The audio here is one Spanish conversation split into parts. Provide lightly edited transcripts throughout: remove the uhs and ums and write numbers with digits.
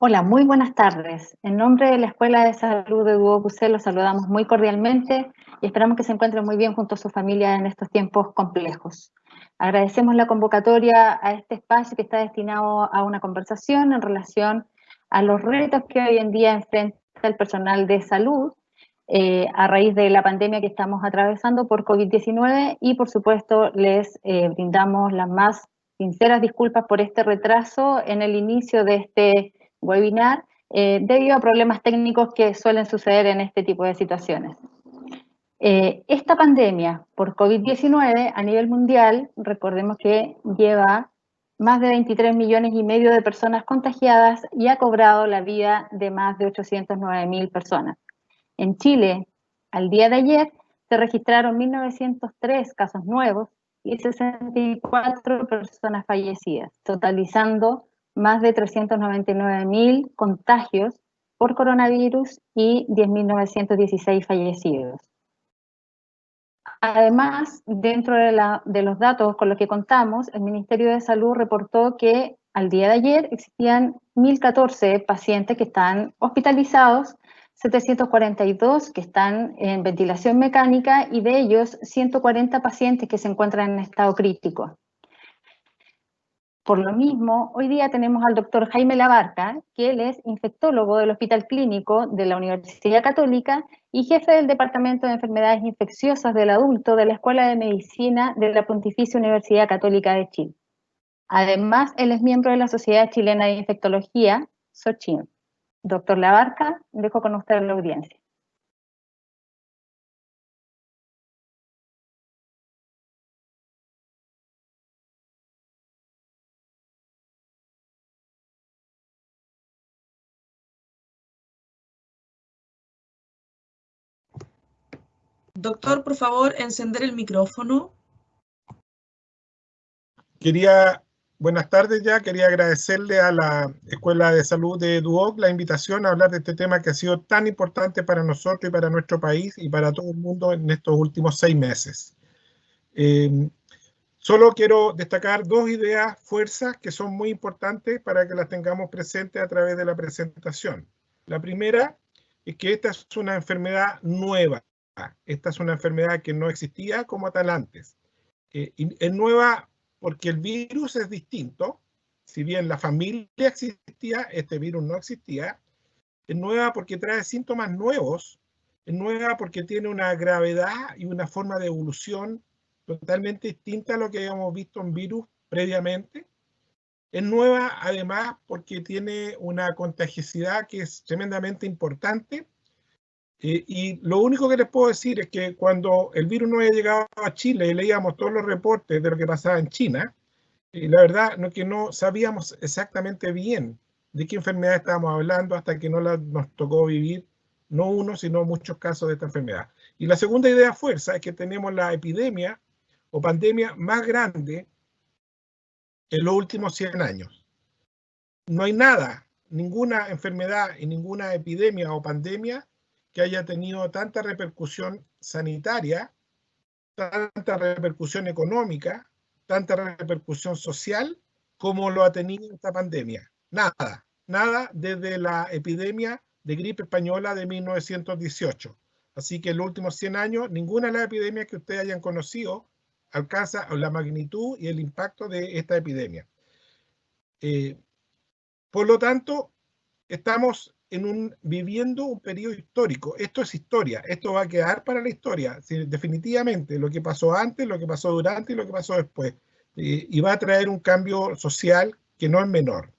Hola, muy buenas tardes. En nombre de la Escuela de Salud de Duoc UC los saludamos muy cordialmente y esperamos que se encuentren muy bien junto a su familia en estos tiempos complejos. Agradecemos la convocatoria a este espacio que está destinado a una conversación en relación a los retos que hoy en día enfrenta el personal de salud a raíz de la pandemia que estamos atravesando por COVID-19 y por supuesto les brindamos las más sinceras disculpas por este retraso en el inicio de este webinar debido a problemas técnicos que suelen suceder en este tipo de situaciones. Esta pandemia por COVID-19 a nivel mundial, recordemos que lleva más de 23 millones y medio de personas contagiadas y ha cobrado la vida de más de 809.000 personas. En Chile, al día de ayer, se registraron 1.903 casos nuevos y 64 personas fallecidas, totalizando más de 399.000 contagios por coronavirus y 10.916 fallecidos. Además, dentro de los datos con los que contamos, el Ministerio de Salud reportó que al día de ayer existían 1.014 pacientes que están hospitalizados, 742 que están en ventilación mecánica y de ellos 140 pacientes que se encuentran en estado crítico. Por lo mismo, hoy día tenemos al doctor Jaime Labarca, que él es infectólogo del Hospital Clínico de la Universidad Católica y jefe del Departamento de Enfermedades Infecciosas del Adulto de la Escuela de Medicina de la Pontificia Universidad Católica de Chile. Además, él es miembro de la Sociedad Chilena de Infectología, SOCHIN. Doctor Labarca, dejo con usted la audiencia. Doctor, por favor, encender el micrófono. Buenas tardes ya, quería agradecerle a la Escuela de Salud de Duoc la invitación a hablar de este tema que ha sido tan importante para nosotros y para nuestro país y para todo el mundo en estos últimos 6 meses. Solo quiero destacar dos ideas, fuerzas, que son muy importantes para que las tengamos presentes a través de la presentación. La primera es que esta es una enfermedad nueva. Esta es una enfermedad que no existía como tal antes. Y es nueva porque el virus es distinto. Si bien la familia existía, este virus no existía. Es nueva porque trae síntomas nuevos. Es nueva porque tiene una gravedad y una forma de evolución totalmente distinta a lo que habíamos visto en virus previamente. Es nueva además porque tiene una contagiosidad que es tremendamente importante. Y lo único que les puedo decir es que cuando el virus no había llegado a Chile y leíamos todos los reportes de lo que pasaba en China, la verdad es que no sabíamos exactamente bien de qué enfermedad estábamos hablando hasta que nos tocó vivir no uno, sino muchos casos de esta enfermedad. Y la segunda idea fuerza es que tenemos la epidemia o pandemia más grande en los últimos 100 años. No hay nada, ninguna enfermedad y ninguna epidemia o pandemia que haya tenido tanta repercusión sanitaria, tanta repercusión económica, tanta repercusión social como lo ha tenido esta pandemia. Nada, nada desde la epidemia de gripe española de 1918. Así que en los últimos 100 años, ninguna de las epidemias que ustedes hayan conocido alcanza la magnitud y el impacto de esta epidemia. Por lo tanto, estamos viviendo un periodo histórico. Esto es historia, esto va a quedar para la historia, definitivamente, lo que pasó antes, lo que pasó durante y lo que pasó después. Y va a traer un cambio social que no es menor.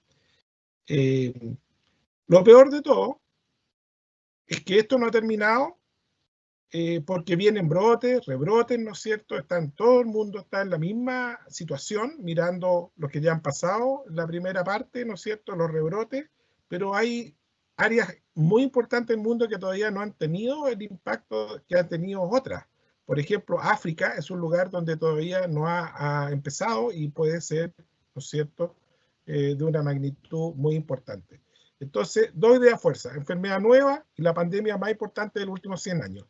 Lo peor de todo es que esto no ha terminado porque vienen brotes, rebrotes, ¿no es cierto? Todo el mundo está en la misma situación, mirando los que ya han pasado, la primera parte, ¿no es cierto? Los rebrotes, pero hay áreas muy importantes del mundo que todavía no han tenido el impacto que han tenido otras. Por ejemplo, África es un lugar donde todavía no ha empezado y puede ser, ¿no es cierto?, de una magnitud muy importante. Entonces, dos ideas fuerza, enfermedad nueva y la pandemia más importante de los últimos 100 años.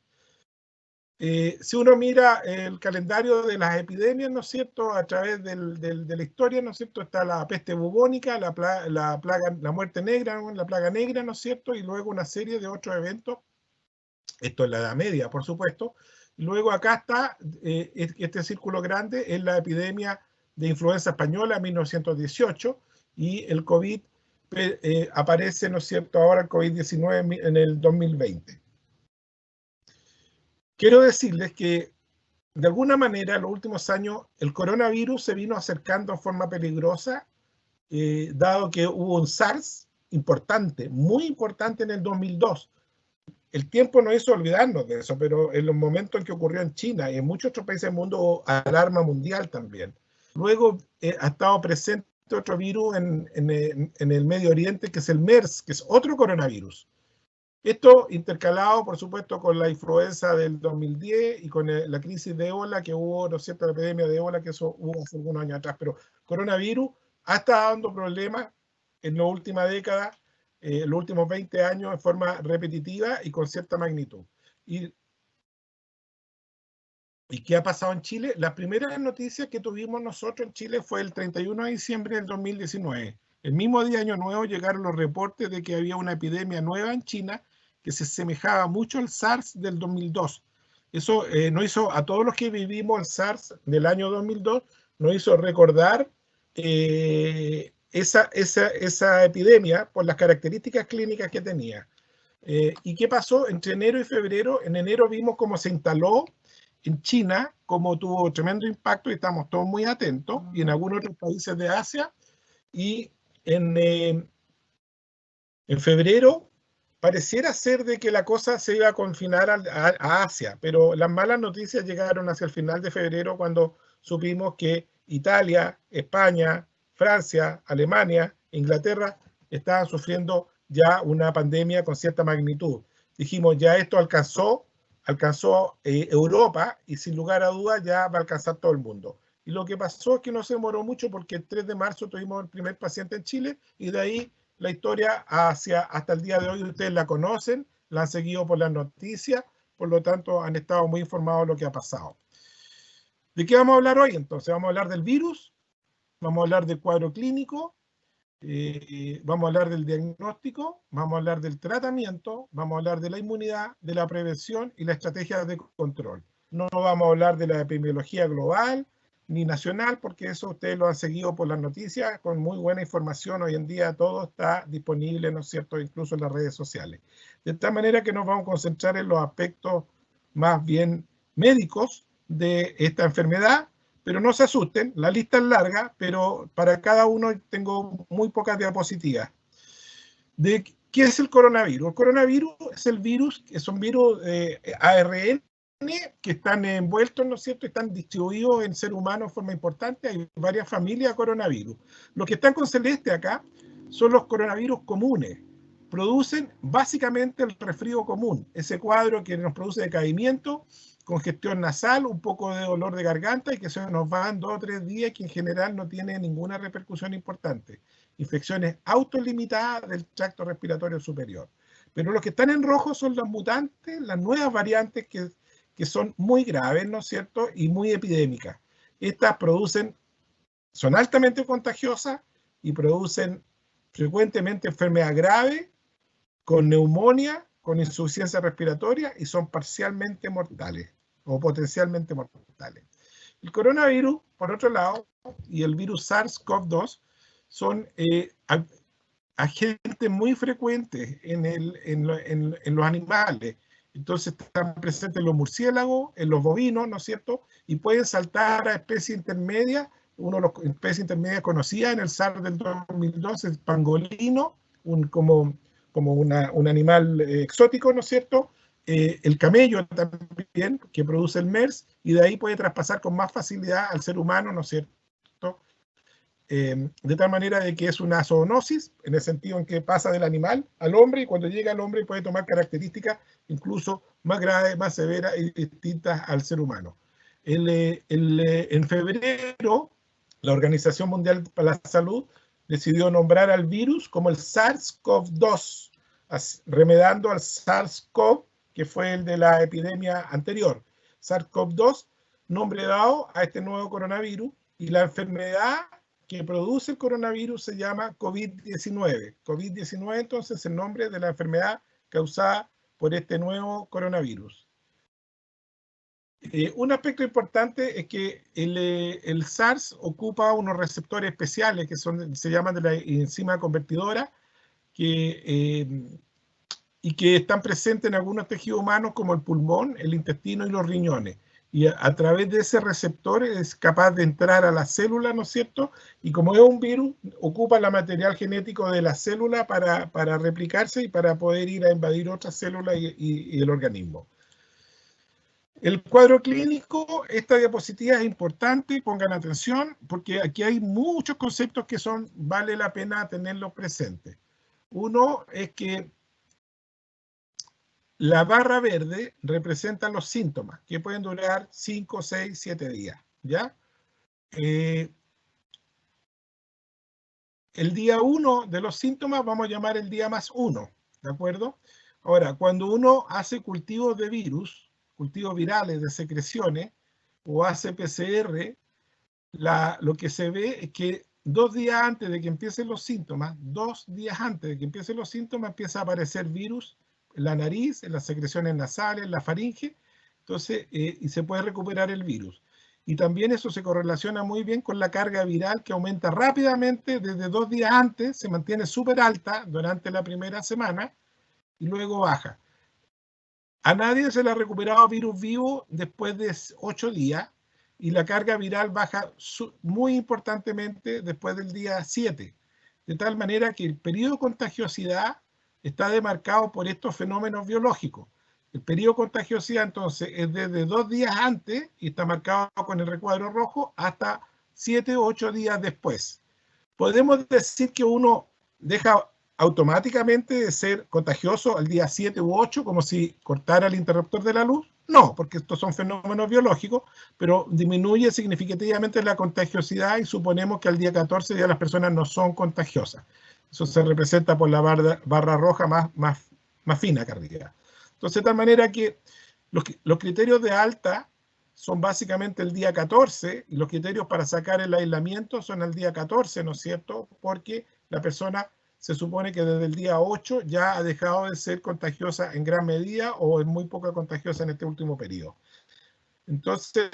si uno mira el calendario de las epidemias, ¿no es cierto?, a través de la historia, ¿no es cierto?, está la peste bubónica, la muerte negra, ¿no?, la plaga negra, ¿no es cierto?, y luego una serie de otros eventos. Esto es la Edad Media, por supuesto. Luego acá está, este círculo grande, es la epidemia de influenza española en 1918, y el COVID aparece, ¿no es cierto?, ahora el COVID-19 en el 2020. Quiero decirles que, de alguna manera, en los últimos años, el coronavirus se vino acercando en forma peligrosa, dado que hubo un SARS importante, muy importante en el 2002. El tiempo nos hizo olvidarnos de eso, pero en los momentos en que ocurrió en China y en muchos otros países del mundo hubo alarma mundial también. Luego ha estado presente otro virus en el Medio Oriente, que es el MERS, que es otro coronavirus. Esto intercalado, por supuesto, con la influenza del 2010 y con la crisis de ébola que hubo, ¿no es cierto?, la epidemia de ébola, que eso hubo hace algunos años atrás. Pero coronavirus ha estado dando problemas en la última década, los últimos 20 años, en forma repetitiva y con cierta magnitud. ¿Y qué ha pasado en Chile? La primera noticia que tuvimos nosotros en Chile fue el 31 de diciembre del 2019. El mismo día de Año Nuevo llegaron los reportes de que había una epidemia nueva en China que se asemejaba mucho al SARS del 2002. Eso nos hizo, a todos los que vivimos el SARS del año 2002, nos hizo recordar esa epidemia por las características clínicas que tenía. ¿Y qué pasó? Entre enero y febrero, en enero vimos cómo se instaló en China, cómo tuvo tremendo impacto, y estamos todos muy atentos, y en algunos otros países de Asia, y en febrero pareciera ser de que la cosa se iba a confinar a Asia, pero las malas noticias llegaron hacia el final de febrero, cuando supimos que Italia, España, Francia, Alemania, Inglaterra estaban sufriendo ya una pandemia con cierta magnitud. Dijimos, ya esto alcanzó Europa, y sin lugar a dudas ya va a alcanzar todo el mundo. Y lo que pasó es que no se demoró mucho, porque el 3 de marzo tuvimos el primer paciente en Chile, y de ahí la historia hasta el día de hoy ustedes la conocen, la han seguido por las noticias, por lo tanto han estado muy informados de lo que ha pasado. ¿De qué vamos a hablar hoy entonces? Vamos a hablar del virus, vamos a hablar del cuadro clínico, vamos a hablar del diagnóstico, vamos a hablar del tratamiento, vamos a hablar de la inmunidad, de la prevención y la estrategia de control. No vamos a hablar de la epidemiología global ni nacional, porque eso ustedes lo han seguido por las noticias con muy buena información. Hoy en día todo está disponible, ¿no es cierto?, incluso en las redes sociales. De tal manera que nos vamos a concentrar en los aspectos más bien médicos de esta enfermedad. Pero no se asusten, la lista es larga, pero para cada uno tengo muy pocas diapositivas. ¿De qué es el coronavirus? El coronavirus es el virus, son virus ARN que están envueltos, ¿no es cierto?, están distribuidos en ser humano de forma importante. Hay varias familias de coronavirus. Los que están con celeste acá son los coronavirus comunes. Producen básicamente el resfrío común, ese cuadro que nos produce decaimiento, congestión nasal, un poco de dolor de garganta, y que se nos van 2 o 3 días, que en general no tiene ninguna repercusión importante. Infecciones autolimitadas del tracto respiratorio superior. Pero los que están en rojo son los mutantes, las nuevas variantes que son muy graves, ¿no es cierto?, y muy epidémicas. Estas son altamente contagiosas y producen frecuentemente enfermedad grave, con neumonía, con insuficiencia respiratoria, y son parcialmente mortales o potencialmente mortales. El coronavirus, por otro lado, y el virus SARS-CoV-2 son agentes muy frecuentes en los animales. Entonces están presentes en los murciélagos, en los bovinos, ¿no es cierto?, y pueden saltar a especies intermedias. Una de las especies intermedias conocidas en el SARS del 2012 es el pangolino, como un animal exótico, ¿no es cierto? El camello también, que produce el MERS, y de ahí puede traspasar con más facilidad al ser humano, ¿no es cierto? De tal manera de que es una zoonosis, en el sentido en que pasa del animal al hombre, y cuando llega al hombre puede tomar características incluso más graves, más severas y distintas al ser humano. En febrero, la Organización Mundial para la Salud decidió nombrar al virus como el SARS-CoV-2, remedando al SARS-CoV, que fue el de la epidemia anterior. SARS-CoV-2, nombre dado a este nuevo coronavirus, y la enfermedad que produce el coronavirus se llama COVID-19. COVID-19 entonces es el nombre de la enfermedad causada por este nuevo coronavirus. Un aspecto importante es que el SARS ocupa unos receptores especiales que se llaman de la enzima convertidora y que están presentes en algunos tejidos humanos como el pulmón, el intestino y los riñones. Y a través de ese receptor es capaz de entrar a la célula, ¿no es cierto? Y como es un virus, ocupa el material genético de la célula para replicarse y para poder ir a invadir otras células y el organismo. El cuadro clínico, esta diapositiva es importante, pongan atención, porque aquí hay muchos conceptos que vale la pena tenerlos presentes. Uno es que la barra verde representa los síntomas, que pueden durar 5, 6, 7 días, ¿ya? El día 1 de los síntomas vamos a llamar el día más 1, ¿de acuerdo? Ahora, cuando uno hace cultivos de virus, cultivos virales de secreciones, o hace PCR, lo que se ve es que 2 días antes de que empiecen los síntomas, 2 días antes de que empiecen los síntomas, empieza a aparecer virus en la nariz, en las secreciones nasales, en la faringe, entonces, y se puede recuperar el virus. Y también eso se correlaciona muy bien con la carga viral que aumenta rápidamente desde 2 días antes, se mantiene súper alta durante la primera semana y luego baja. A nadie se le ha recuperado virus vivo después de 8 días y la carga viral baja muy importantemente después del día 7. De tal manera que el periodo de contagiosidad está demarcado por estos fenómenos biológicos. El periodo de contagiosidad entonces es desde 2 días antes y está marcado con el recuadro rojo hasta 7 o 8 días después. Podemos decir que uno deja automáticamente de ser contagioso al día 7 u 8, como si cortara el interruptor de la luz. No, porque estos son fenómenos biológicos, pero disminuye significativamente la contagiosidad y suponemos que al día 14 ya las personas no son contagiosas. Eso se representa por la barra roja más fina que arriba. Entonces, de tal manera que los criterios de alta son básicamente el día 14 y los criterios para sacar el aislamiento son el día 14, ¿no es cierto? Porque la persona se supone que desde el día 8 ya ha dejado de ser contagiosa en gran medida o es muy poca contagiosa en este último periodo. Entonces,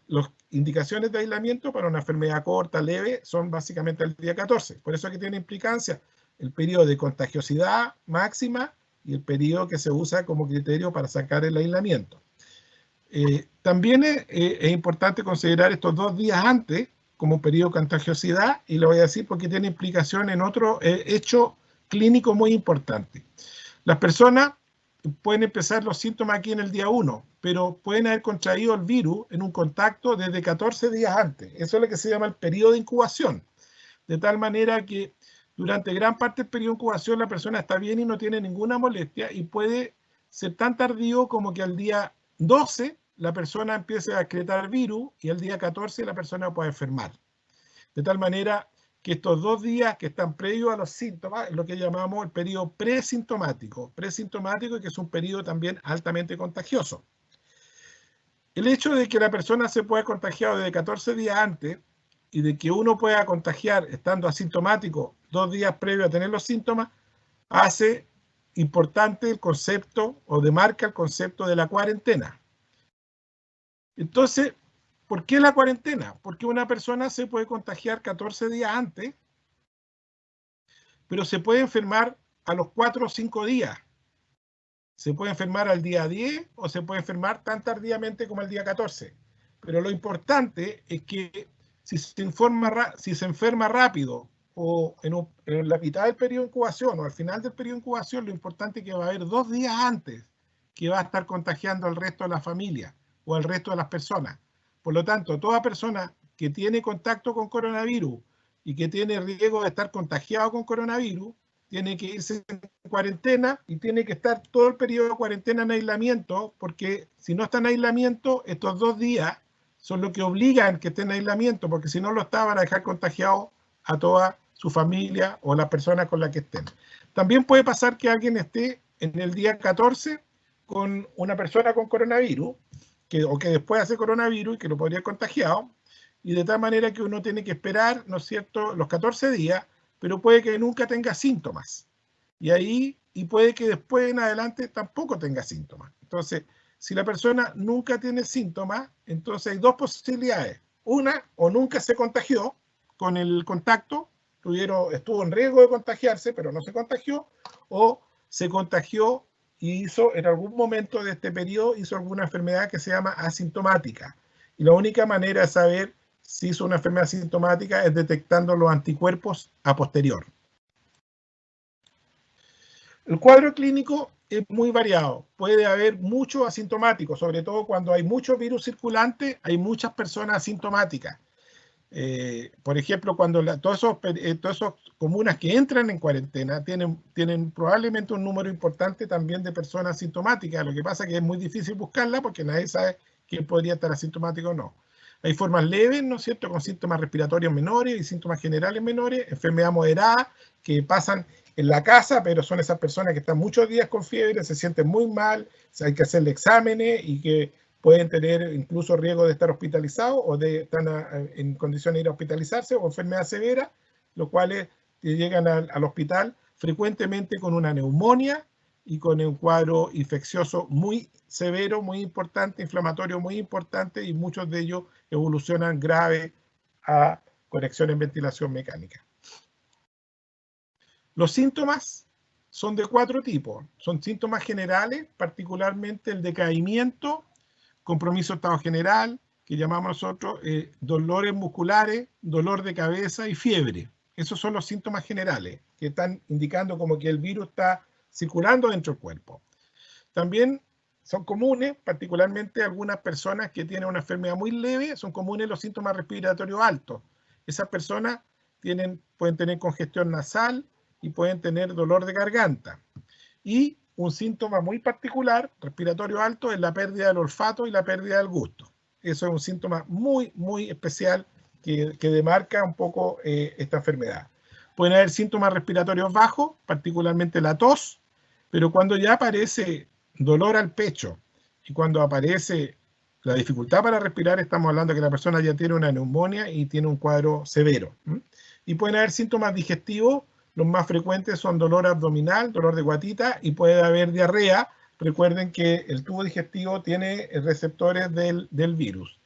las indicaciones de aislamiento para una enfermedad corta, leve, son básicamente el día 14. Por eso que tiene implicancia el periodo de contagiosidad máxima y el periodo que se usa como criterio para sacar el aislamiento. También es importante considerar estos 2 días antes como periodo de contagiosidad, y lo voy a decir porque tiene implicación en otro hecho clínico muy importante. Las personas pueden empezar los síntomas aquí en el día 1, pero pueden haber contraído el virus en un contacto desde 14 días antes. Eso es lo que se llama el periodo de incubación. De tal manera que durante gran parte del periodo de incubación la persona está bien y no tiene ninguna molestia y puede ser tan tardío como que al día 12 la persona empiece a excretar virus y el día 14 la persona puede enfermar. De tal manera que estos 2 días que están previos a los síntomas es lo que llamamos el periodo presintomático, que es un periodo también altamente contagioso. El hecho de que la persona se pueda contagiar desde 14 días antes y de que uno pueda contagiar estando asintomático 2 días previos a tener los síntomas, hace importante el concepto o demarca el concepto de la cuarentena. Entonces, ¿por qué la cuarentena? Porque una persona se puede contagiar 14 días antes, pero se puede enfermar a los 4 o 5 días. Se puede enfermar al día 10 o se puede enfermar tan tardíamente como el día 14. Pero lo importante es que si se enferma rápido o en la mitad del periodo de incubación o al final del periodo de incubación, lo importante es que va a haber 2 días antes que va a estar contagiando al resto de la familia o al resto de las personas. Por lo tanto, toda persona que tiene contacto con coronavirus y que tiene riesgo de estar contagiado con coronavirus, tiene que irse en cuarentena y tiene que estar todo el periodo de cuarentena en aislamiento, porque si no está en aislamiento, estos 2 días son lo que obligan que esté en aislamiento, porque si no lo está, van a dejar contagiado a toda su familia o las personas con las que estén. También puede pasar que alguien esté en el día 14 con una persona con coronavirus o que después hace coronavirus y que lo podría haber contagiado, y de tal manera que uno tiene que esperar, ¿no es cierto?, los 14 días, pero puede que nunca tenga síntomas. Y puede que después en adelante tampoco tenga síntomas. Entonces, si la persona nunca tiene síntomas, entonces hay dos posibilidades. Una, o nunca se contagió con el contacto, estuvo en riesgo de contagiarse, pero no se contagió, o se contagió y en algún momento de este periodo, hizo alguna enfermedad que se llama asintomática. Y la única manera de saber si hizo una enfermedad asintomática es detectando los anticuerpos a posterior. El cuadro clínico es muy variado. Puede haber muchos asintomáticos, sobre todo cuando hay muchos virus circulantes, hay muchas personas asintomáticas. Por ejemplo, cuando todos esos comunas que entran en cuarentena tienen probablemente un número importante también de personas asintomáticas. Lo que pasa es que es muy difícil buscarla porque nadie sabe quién podría estar asintomático o no. Hay formas leves, ¿no es cierto?, con síntomas respiratorios menores y síntomas generales menores, enfermedad moderada que pasan en la casa, pero son esas personas que están muchos días con fiebre, se sienten muy mal, hay que hacerle exámenes y que pueden tener incluso riesgo de estar hospitalizados o de estar en condiciones de ir a hospitalizarse, o enfermedad severa, los cuales llegan al hospital frecuentemente con una neumonía y con un cuadro infeccioso muy severo, muy importante, inflamatorio muy importante, y muchos de ellos evolucionan grave a conexión en ventilación mecánica. Los síntomas son de 4 tipos. Son síntomas generales, particularmente el decaimiento, compromiso de estado general, que llamamos nosotros dolores musculares, dolor de cabeza y fiebre. Esos son los síntomas generales que están indicando como que el virus está circulando dentro del cuerpo. También son comunes, particularmente algunas personas que tienen una enfermedad muy leve, son comunes los síntomas respiratorios altos. Esas personas pueden tener congestión nasal y pueden tener dolor de garganta. Y un síntoma muy particular, respiratorio alto, es la pérdida del olfato y la pérdida del gusto. Eso es un síntoma muy, muy especial que demarca un poco esta enfermedad. Pueden haber síntomas respiratorios bajos, particularmente la tos, pero cuando ya aparece dolor al pecho y cuando aparece la dificultad para respirar, estamos hablando de que la persona ya tiene una neumonía y tiene un cuadro severo. Y pueden haber síntomas digestivos. Los más frecuentes son dolor abdominal, dolor de guatita, y puede haber diarrea. Recuerden que el tubo digestivo tiene receptores del virus.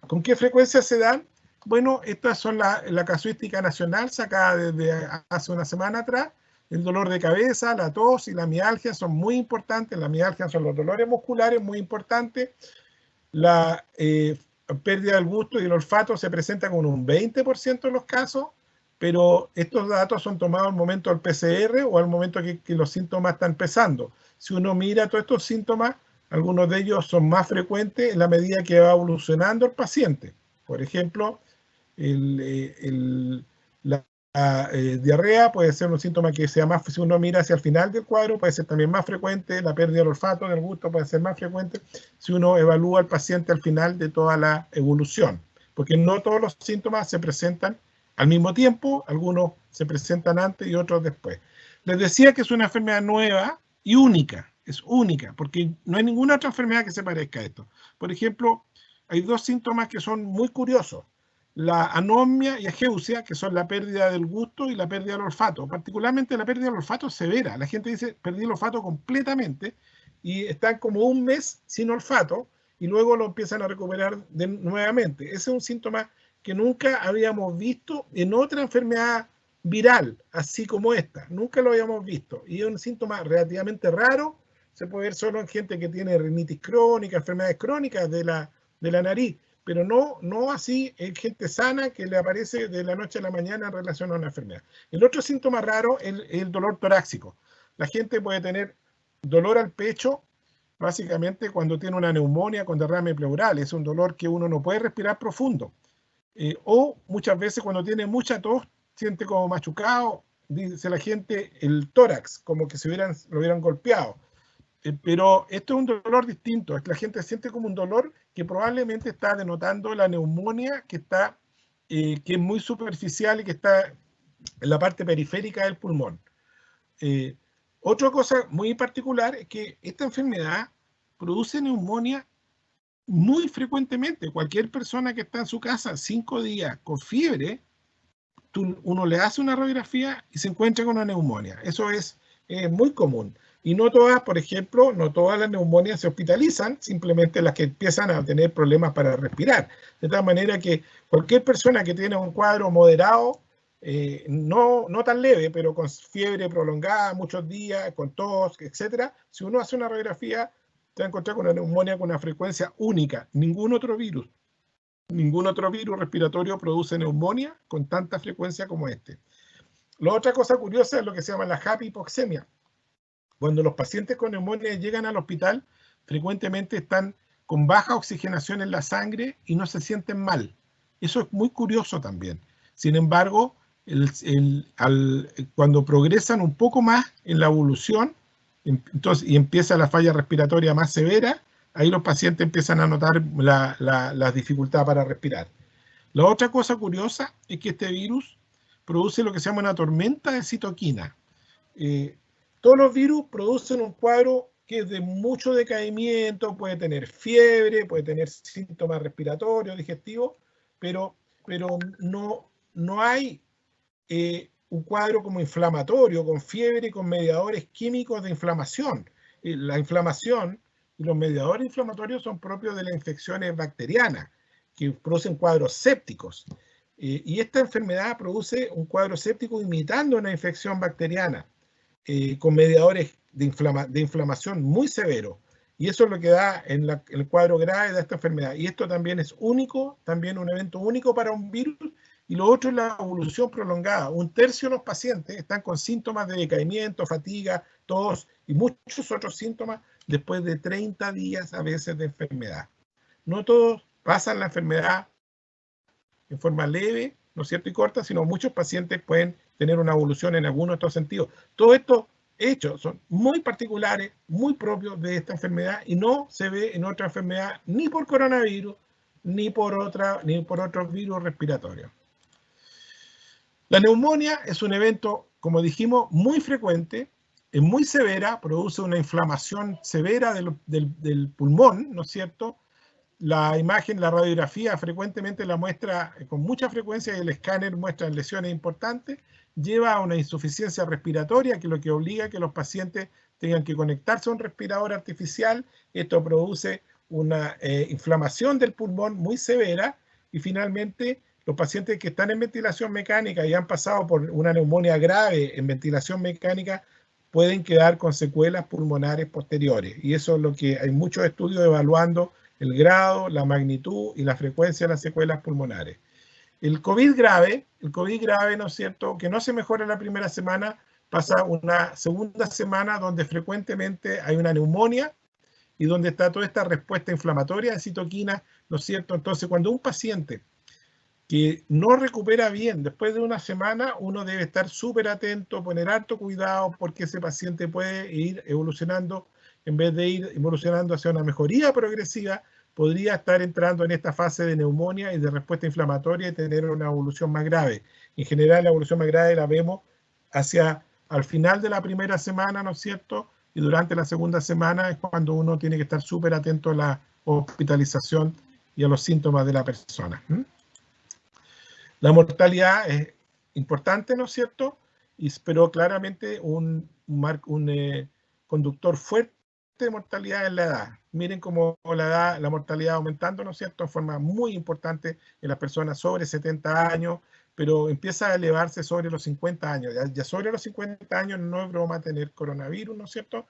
¿Con qué frecuencia se dan? Bueno, estas son la casuística nacional sacada desde hace una semana atrás. El dolor de cabeza, la tos y la mialgia son muy importantes. La mialgia son los dolores musculares, muy importantes. La pérdida del gusto y el olfato se presenta con un 20% de los casos, pero estos datos son tomados al momento del PCR o al momento que los síntomas están empezando. Si uno mira todos estos síntomas, algunos de ellos son más frecuentes en la medida que va evolucionando el paciente. Por ejemplo, la diarrea puede ser un síntoma que sea más, si uno mira hacia el final del cuadro, puede ser también más frecuente. La pérdida del olfato, del gusto, puede ser más frecuente si uno evalúa al paciente al final de toda la evolución, porque no todos los síntomas se presentan al mismo tiempo, algunos se presentan antes y otros después. Les decía que es una enfermedad nueva y única, es única, porque no hay ninguna otra enfermedad que se parezca a esto. Por ejemplo, hay 2 síntomas que son muy curiosos: la anosmia y ageusia, que son la pérdida del gusto y la pérdida del olfato. Particularmente la pérdida del olfato es severa. La gente dice, perdí el olfato completamente, y están como un mes sin olfato y luego lo empiezan a recuperar nuevamente. Ese es un síntoma que nunca habíamos visto en otra enfermedad viral, así como esta. Nunca lo habíamos visto. Y es un síntoma relativamente raro. Se puede ver solo en gente que tiene rinitis crónica, enfermedades crónicas de la nariz, pero no así en gente sana que le aparece de la noche a la mañana en relación a una enfermedad. El otro síntoma raro es el dolor torácico. La gente puede tener dolor al pecho, básicamente cuando tiene una neumonía con derrame pleural. Es un dolor que uno no puede respirar profundo. O muchas veces cuando tiene mucha tos, siente como machucado, dice la gente, el tórax, como que lo hubieran golpeado. Pero esto es un dolor distinto. La gente siente como un dolor que probablemente está denotando la neumonía que es muy superficial y que está en la parte periférica del pulmón. Otra cosa muy particular es que esta enfermedad produce neumonía muy frecuentemente. Cualquier persona que está en su casa 5 días con fiebre, uno le hace una radiografía y se encuentra con una neumonía. Eso es muy común. Y no todas, por ejemplo, no todas las neumonias se hospitalizan, simplemente las que empiezan a tener problemas para respirar. De tal manera que cualquier persona que tiene un cuadro moderado, no tan leve, pero con fiebre prolongada, muchos días, con tos, etc., si uno hace una radiografía, se va a encontrar con una neumonía con una frecuencia única. Ningún otro virus respiratorio produce neumonía con tanta frecuencia como este. La otra cosa curiosa es lo que se llama la happy hipoxemia. Cuando los pacientes con neumonía llegan al hospital, frecuentemente están con baja oxigenación en la sangre y no se sienten mal. Eso es muy curioso también. Sin embargo, cuando progresan un poco más en la evolución, entonces, y empieza la falla respiratoria más severa, ahí los pacientes empiezan a notar la dificultad para respirar. La otra cosa curiosa es que este virus produce lo que se llama una tormenta de citoquina. Todos los virus producen un cuadro que es de mucho decaimiento, puede tener fiebre, puede tener síntomas respiratorios, digestivos, pero no hay un cuadro como inflamatorio, con fiebre y con mediadores químicos de inflamación. La inflamación y los mediadores inflamatorios son propios de las infecciones bacterianas, que producen cuadros sépticos. Y esta enfermedad produce un cuadro séptico imitando una infección bacteriana, con mediadores de inflamación muy severos. Y eso es lo que da en el cuadro grave de esta enfermedad. Y esto también es único, también un evento único para un virus. Y lo otro es la evolución prolongada. 1/3 de los pacientes están con síntomas de decaimiento, fatiga, tos y muchos otros síntomas después de 30 días a veces de enfermedad. No todos pasan la enfermedad en forma leve, ¿no es cierto?, y corta, sino muchos pacientes pueden tener una evolución en alguno de estos sentidos. Todos estos hechos son muy particulares, muy propios de esta enfermedad y no se ve en otra enfermedad, ni por coronavirus, ni por otros virus respiratorios. La neumonía es un evento, como dijimos, muy frecuente, es muy severa, produce una inflamación severa del pulmón, ¿no es cierto? La imagen, la radiografía frecuentemente la muestra con mucha frecuencia y el escáner muestra lesiones importantes, lleva a una insuficiencia respiratoria, que es lo que obliga a que los pacientes tengan que conectarse a un respirador artificial. Esto produce una inflamación del pulmón muy severa y finalmente los pacientes que están en ventilación mecánica y han pasado por una neumonía grave en ventilación mecánica pueden quedar con secuelas pulmonares posteriores. Y eso es lo que hay muchos estudios evaluando el grado, la magnitud y la frecuencia de las secuelas pulmonares. El COVID grave, ¿no es cierto?, que no se mejora en la primera semana, pasa una segunda semana donde frecuentemente hay una neumonía y donde está toda esta respuesta inflamatoria de citoquina, ¿no es cierto? Entonces, cuando un paciente que no recupera bien después de una semana, uno debe estar súper atento, poner harto cuidado, porque ese paciente puede ir evolucionando, en vez de ir evolucionando hacia una mejoría progresiva, podría estar entrando en esta fase de neumonía y de respuesta inflamatoria y tener una evolución más grave. En general, la evolución más grave la vemos al final de la primera semana, ¿no es cierto? Y durante la segunda semana es cuando uno tiene que estar súper atento a la hospitalización y a los síntomas de la persona. La mortalidad es importante, ¿no es cierto? Pero claramente un conductor fuerte de mortalidad es la edad. Miren cómo la mortalidad aumentando, ¿no es cierto?, de forma muy importante en las personas sobre 70 años, pero empieza a elevarse sobre los 50 años. Ya sobre los 50 años no es broma tener coronavirus, ¿no es cierto?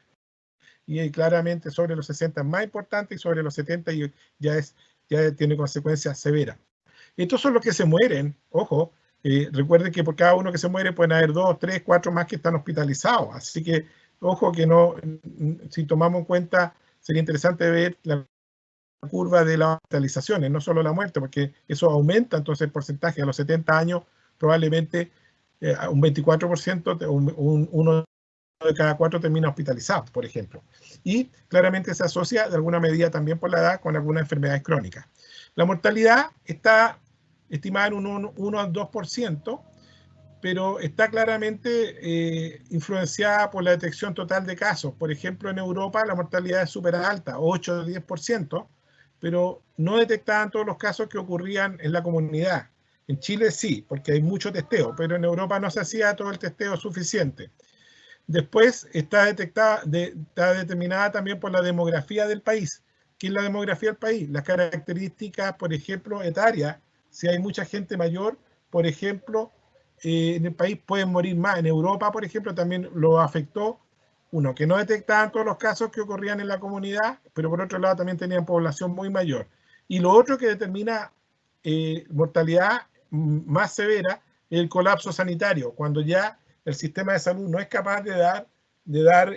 Y claramente sobre los 60 es más importante y sobre los 70 ya tiene consecuencias severas. Estos son los que se mueren, ojo, recuerden que por cada uno que se muere pueden haber 2, 3, 4 más que están hospitalizados, así que ojo que no, si tomamos en cuenta, sería interesante ver la curva de las hospitalizaciones, no solo la muerte, porque eso aumenta entonces el porcentaje. A los 70 años probablemente un 24%, uno de cada 4 termina hospitalizado, por ejemplo. Y claramente se asocia de alguna medida también por la edad con algunas enfermedades crónicas. La mortalidad está estimada en un 1 al 2%, pero está claramente influenciada por la detección total de casos. Por ejemplo, en Europa la mortalidad es súper alta, 8 o 10%, pero no detectaban todos los casos que ocurrían en la comunidad. En Chile sí, porque hay mucho testeo, pero en Europa no se hacía todo el testeo suficiente. Después está determinada también por la demografía del país. ¿Qué es la demografía del país? Las características, por ejemplo, etarias. Si hay mucha gente mayor, por ejemplo, en el país pueden morir más. En Europa, por ejemplo, también lo afectó. Uno, que no detectaban todos los casos que ocurrían en la comunidad, pero por otro lado también tenían población muy mayor. Y lo otro que determina mortalidad más severa es el colapso sanitario, cuando ya el sistema de salud no es capaz de dar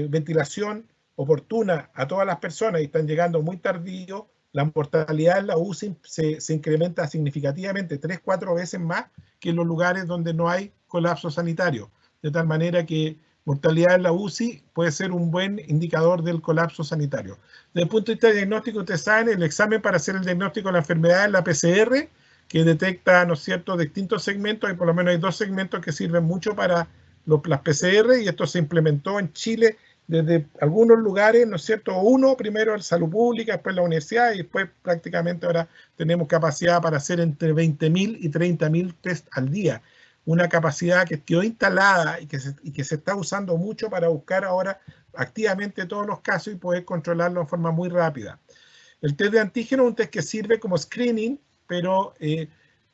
ventilación oportuna a todas las personas y están llegando muy tardío, la mortalidad en la UCI se incrementa significativamente, 3-4 veces más que en los lugares donde no hay colapso sanitario. De tal manera que mortalidad en la UCI puede ser un buen indicador del colapso sanitario. Desde el punto de vista diagnóstico, ustedes saben, el examen para hacer el diagnóstico de la enfermedad es la PCR, que detecta, ¿no es cierto?, distintos segmentos, y por lo menos hay 2 segmentos que sirven mucho para las PCR, y esto se implementó en Chile desde algunos lugares, ¿no es cierto? Uno, primero en salud pública, después la universidad, y después prácticamente ahora tenemos capacidad para hacer entre 20.000 y 30.000 test al día. Una capacidad que quedó instalada y que se está usando mucho para buscar ahora activamente todos los casos y poder controlarlo de forma muy rápida. El test de antígeno es un test que sirve como screening, pero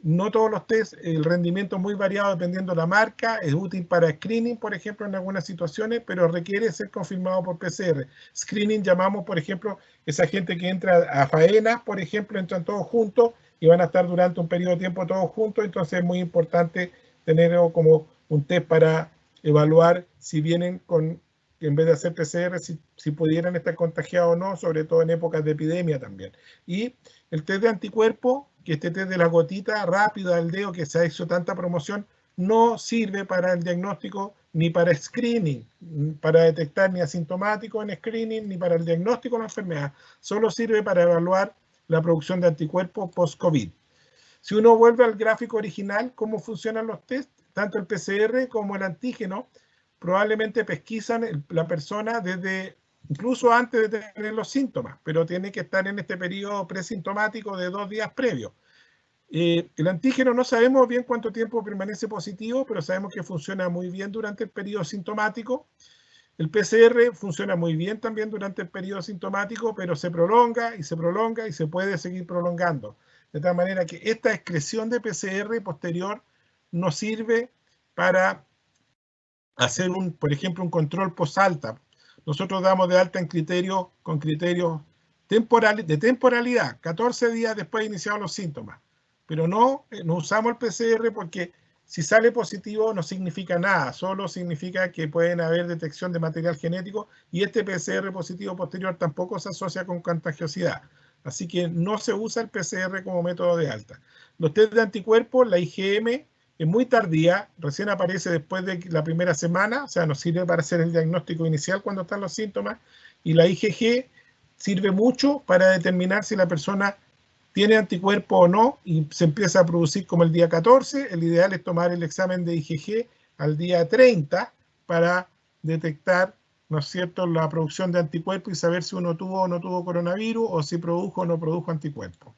no todos los tests, el rendimiento es muy variado dependiendo de la marca, es útil para screening, por ejemplo, en algunas situaciones, pero requiere ser confirmado por PCR. Screening llamamos, por ejemplo, esa gente que entra a faenas, por ejemplo, entran todos juntos y van a estar durante un periodo de tiempo todos juntos, entonces es muy importante tenerlo como un test para evaluar si vienen con, en vez de hacer PCR, si pudieran estar contagiados o no, sobre todo en épocas de epidemia también. Y el test de anticuerpos, que este test de la gotita rápida del dedo que se ha hecho tanta promoción, no sirve para el diagnóstico ni para screening, para detectar ni asintomáticos en screening, ni para el diagnóstico de la enfermedad. Solo sirve para evaluar la producción de anticuerpos post-COVID. Si uno vuelve al gráfico original, cómo funcionan los test, tanto el PCR como el antígeno, probablemente pesquisan la persona desde incluso antes de tener los síntomas, pero tiene que estar en este periodo presintomático de 2 días previos. El antígeno no sabemos bien cuánto tiempo permanece positivo, pero sabemos que funciona muy bien durante el periodo sintomático. El PCR funciona muy bien también durante el periodo sintomático, pero se prolonga y se prolonga y se puede seguir prolongando. De tal manera que esta excreción de PCR posterior no sirve para hacer, por ejemplo, un control post-alta. Nosotros damos de alta en criterios, con criterios de temporalidad, 14 días después de iniciados los síntomas. Pero no usamos el PCR porque si sale positivo no significa nada, solo significa que pueden haber detección de material genético y este PCR positivo posterior tampoco se asocia con contagiosidad. Así que no se usa el PCR como método de alta. Los test de anticuerpos, la IgM, es muy tardía, recién aparece después de la primera semana, o sea, nos sirve para hacer el diagnóstico inicial cuando están los síntomas, y la IgG sirve mucho para determinar si la persona tiene anticuerpo o no, y se empieza a producir como el día 14. El ideal es tomar el examen de IgG al día 30 para detectar, ¿no es cierto?, la producción de anticuerpos y saber si uno tuvo o no tuvo coronavirus o si produjo o no produjo anticuerpos.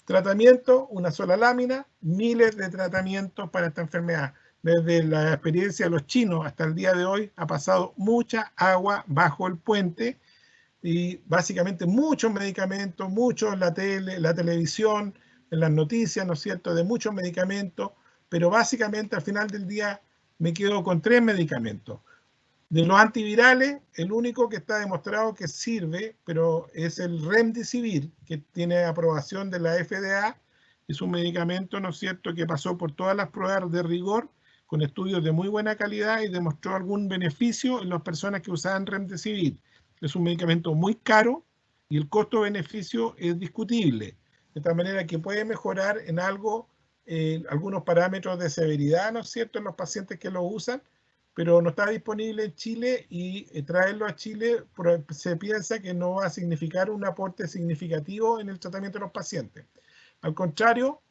Tratamiento, una sola lámina, miles de tratamientos para esta enfermedad. Desde la experiencia de los chinos hasta el día de hoy ha pasado mucha agua bajo el puente y básicamente muchos medicamentos, muchos en la tele, en la televisión, en las noticias, ¿no es cierto?, de muchos medicamentos, pero básicamente al final del día me quedo con 3 medicamentos. De los antivirales, el único que está demostrado que sirve, pero es el Remdesivir, que tiene aprobación de la FDA. Es un medicamento, ¿no es cierto?, que pasó por todas las pruebas de rigor, con estudios de muy buena calidad y demostró algún beneficio en las personas que usaban Remdesivir. Es un medicamento muy caro y el costo-beneficio es discutible, de tal manera que puede mejorar en algo algunos parámetros de severidad, ¿no es cierto?, en los pacientes que lo usan, pero no está disponible en Chile y traerlo a Chile se piensa que no va a significar un aporte significativo en el tratamiento de los pacientes. Al contrario,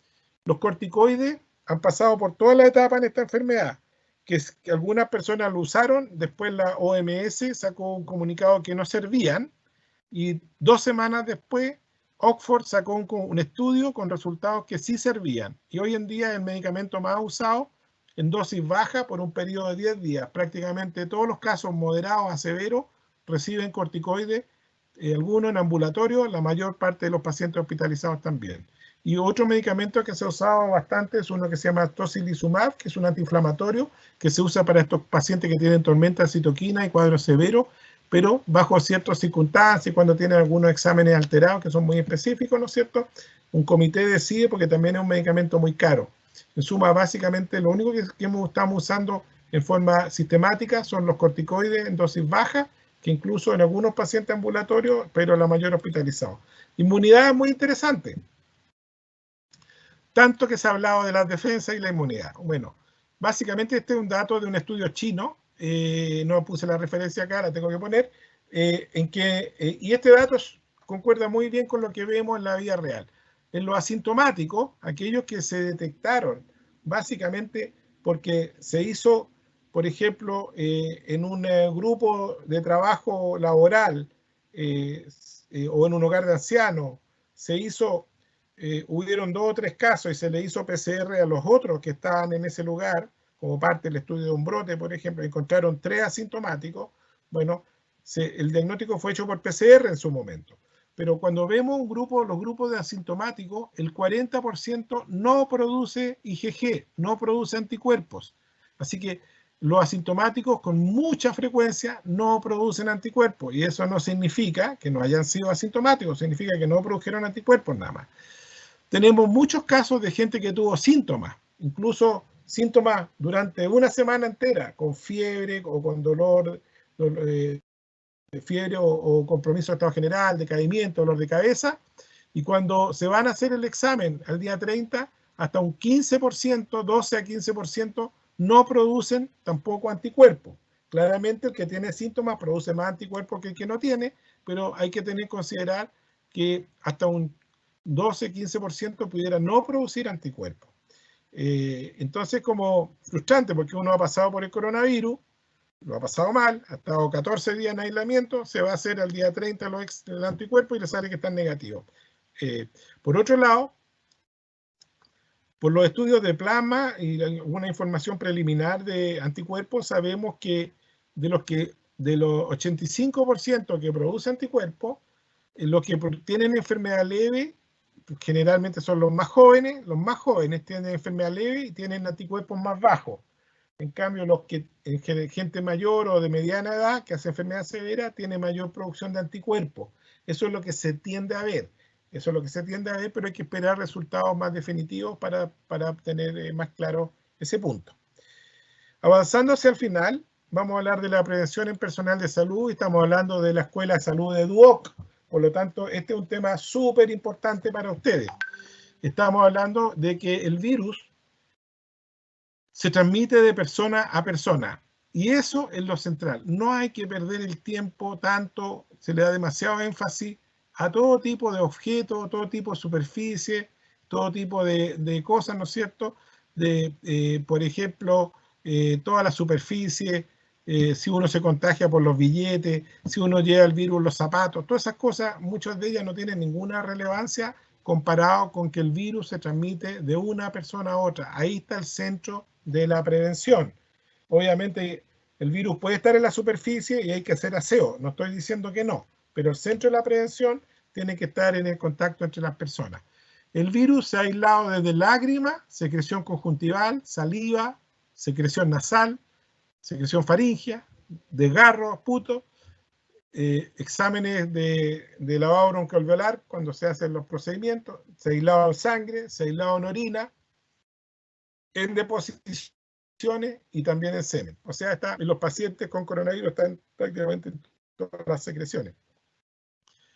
los corticoides han pasado por toda la etapa en esta enfermedad, que algunas personas lo usaron, después la OMS sacó un comunicado que no servían, y 2 semanas después Oxford sacó un estudio con resultados que sí servían, y hoy en día es el medicamento más usado en dosis baja por un periodo de 10 días. Prácticamente todos los casos moderados a severos reciben corticoides, algunos en ambulatorio, la mayor parte de los pacientes hospitalizados también. Y otro medicamento que se ha usado bastante es uno que se llama tocilizumab, que es un antiinflamatorio que se usa para estos pacientes que tienen tormenta de citoquina y cuadros severos, pero bajo ciertas circunstancias, cuando tienen algunos exámenes alterados que son muy específicos, ¿no es cierto? Un comité decide, porque también es un medicamento muy caro. En suma, básicamente lo único que estamos usando en forma sistemática son los corticoides en dosis baja, que incluso en algunos pacientes ambulatorios, pero la mayor hospitalizados. Inmunidad es muy interesante. Tanto que se ha hablado de las defensas y la inmunidad. Bueno, básicamente este es un dato de un estudio chino, no puse la referencia acá, la tengo que poner, y este dato concuerda muy bien con lo que vemos en la vida real. En los asintomáticos, aquellos que se detectaron básicamente porque se hizo, por ejemplo, en un grupo de trabajo laboral o en un hogar de ancianos, hubieron 2 o 3 casos y se le hizo PCR a los otros que estaban en ese lugar, como parte del estudio de un brote, por ejemplo, encontraron 3 asintomáticos. Bueno, el diagnóstico fue hecho por PCR en su momento. Pero cuando vemos los grupos de asintomáticos, el 40% no produce IgG, no produce anticuerpos. Así que los asintomáticos con mucha frecuencia no producen anticuerpos, y eso no significa que no hayan sido asintomáticos, significa que no produjeron anticuerpos nada más. Tenemos muchos casos de gente que tuvo síntomas, incluso síntomas durante una semana entera, con fiebre o con dolor de fiebre o compromiso de estado general, decaimiento, dolor de cabeza, y cuando se van a hacer el examen al día 30, hasta un 15%, 12 a 15% no producen tampoco anticuerpos. Claramente el que tiene síntomas produce más anticuerpos que el que no tiene, pero hay que tener en considerar que hasta un 12-15% pudiera no producir anticuerpos. Entonces, como frustrante, porque uno ha pasado por el coronavirus, lo ha pasado mal, ha estado 14 días en aislamiento, se va a hacer al día 30 el anticuerpo y le sale que están negativos. Por otro lado, por los estudios de plasma y alguna información preliminar de anticuerpos, sabemos que de los 85% que produce anticuerpos, los que tienen enfermedad leve, generalmente son los más jóvenes tienen enfermedad leve y tienen anticuerpos más bajos. En cambio, gente mayor o de mediana edad que hace enfermedad severa tiene mayor producción de anticuerpos. Eso es lo que se tiende a ver. Pero hay que esperar resultados más definitivos para tener más claro ese punto. Avanzando hacia el final, vamos a hablar de la prevención en personal de salud y estamos hablando de la Escuela de Salud de Duoc. Por lo tanto, este es un tema súper importante para ustedes. Estamos hablando de que el virus se transmite de persona a persona. Y eso es lo central. No hay que perder el tiempo tanto, se le da demasiado énfasis a todo tipo de objetos, todo tipo de superficie, todo tipo de cosas, ¿no es cierto? Por ejemplo, toda la superficie, si uno se contagia por los billetes, si uno lleva el virus en los zapatos, todas esas cosas, muchas de ellas no tienen ninguna relevancia comparado con que el virus se transmite de una persona a otra. Ahí está el centro de la prevención. Obviamente el virus puede estar en la superficie y hay que hacer aseo, no estoy diciendo que no, pero el centro de la prevención tiene que estar en el contacto entre las personas. El virus se ha aislado desde lágrima, secreción conjuntival, saliva, secreción nasal, secreción faríngea, desgarro, puto, exámenes de lavado broncoalveolar cuando se hacen los procedimientos, se ha aislado en sangre, se ha aislado en orina, en deposiciones y también en semen. O sea, en los pacientes con coronavirus están prácticamente en todas las secreciones.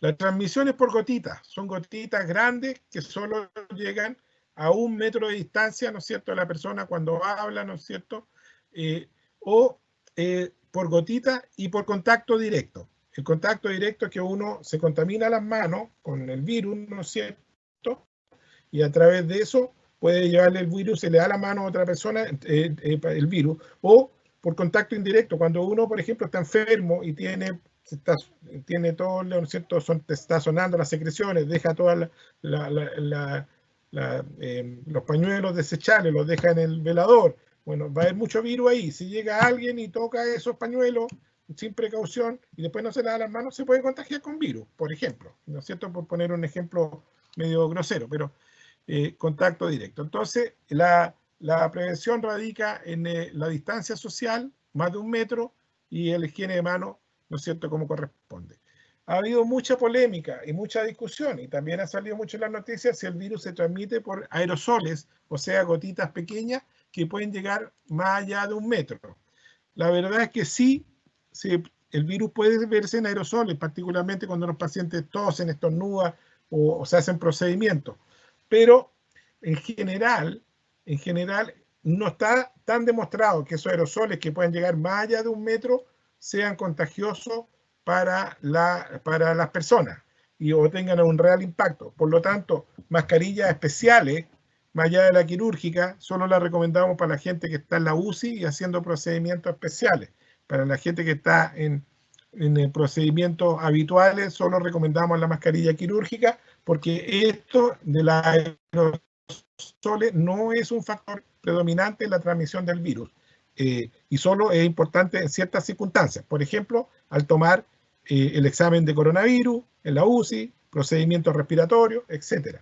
Las transmisiones por gotitas, son gotitas grandes que solo llegan a 1 metro de distancia, ¿no es cierto?, de la persona cuando habla, ¿no es cierto?, por gotitas y por contacto directo. El contacto directo es que uno se contamina las manos con el virus, ¿no es cierto?, y a través de eso puede llevarle el virus, se le da la mano a otra persona, el virus, o por contacto indirecto, cuando uno, por ejemplo, está enfermo y tiene todo, ¿no es cierto? Está sonando las secreciones, deja todas los pañuelos desechables, los deja en el velador. Bueno, va a haber mucho virus ahí. Si llega alguien y toca esos pañuelos sin precaución y después no se lava las manos, se puede contagiar con virus, por ejemplo, ¿no es cierto? Por poner un ejemplo medio grosero, pero contacto directo. Entonces, la prevención radica en la distancia social, más de 1 metro, y el higiene de manos, ¿no es cierto?, como corresponde. Ha habido mucha polémica y mucha discusión, y también ha salido mucho en las noticias si el virus se transmite por aerosoles, o sea, gotitas pequeñas que pueden llegar más allá de 1 metro. La verdad es que sí, el virus puede verse en aerosoles, particularmente cuando los pacientes tosen, estornudan o se hacen procedimientos. Pero en general no está tan demostrado que esos aerosoles que pueden llegar más allá de 1 metro sean contagiosos para las personas o tengan un real impacto. Por lo tanto, mascarillas especiales, más allá de la quirúrgica, solo la recomendamos para la gente que está en la UCI y haciendo procedimientos especiales. Para la gente que está en procedimientos habituales, solo recomendamos la mascarilla quirúrgica, porque esto de la aerosoles no es un factor predominante en la transmisión del virus, y solo es importante en ciertas circunstancias. Por ejemplo, al tomar el examen de coronavirus en la UCI, procedimientos respiratorios, etc.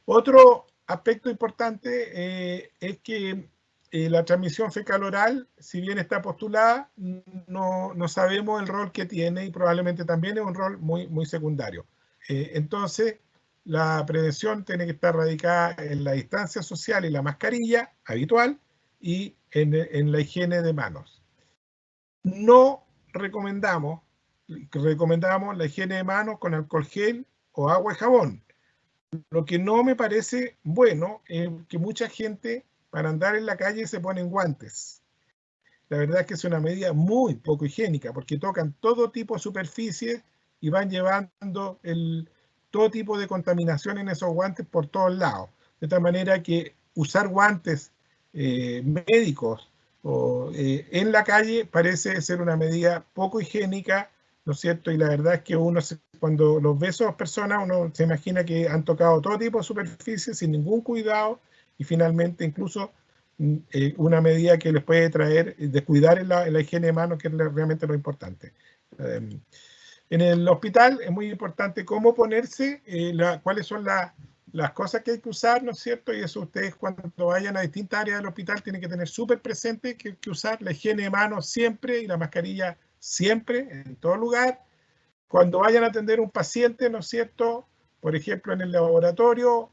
Otro aspecto importante es que la transmisión fecal-oral, si bien está postulada, no sabemos el rol que tiene y probablemente también es un rol muy, muy secundario. Entonces, la prevención tiene que estar radicada en la distancia social y la mascarilla habitual y en la higiene de manos. No recomendamos la higiene de manos con alcohol gel o agua y jabón. Lo que no me parece bueno es que mucha gente para andar en la calle se ponen guantes. La verdad es que es una medida muy poco higiénica porque tocan todo tipo de superficies y van llevando todo tipo de contaminación en esos guantes por todos lados. De tal manera que usar guantes médicos en la calle parece ser una medida poco higiénica, ¿no es cierto? Y la verdad es que cuando los ve a esas personas, uno se imagina que han tocado todo tipo de superficies sin ningún cuidado y finalmente incluso una medida que les puede traer descuidar en la higiene de manos, que es realmente lo importante. En el hospital es muy importante cómo ponerse, cuáles son las cosas que hay que usar, ¿no es cierto? Y eso ustedes cuando vayan a distintas áreas del hospital tienen que tener súper presente que hay que usar la higiene de manos siempre y la mascarilla siempre, en todo lugar. Cuando vayan a atender a un paciente, ¿no es cierto? Por ejemplo, en el laboratorio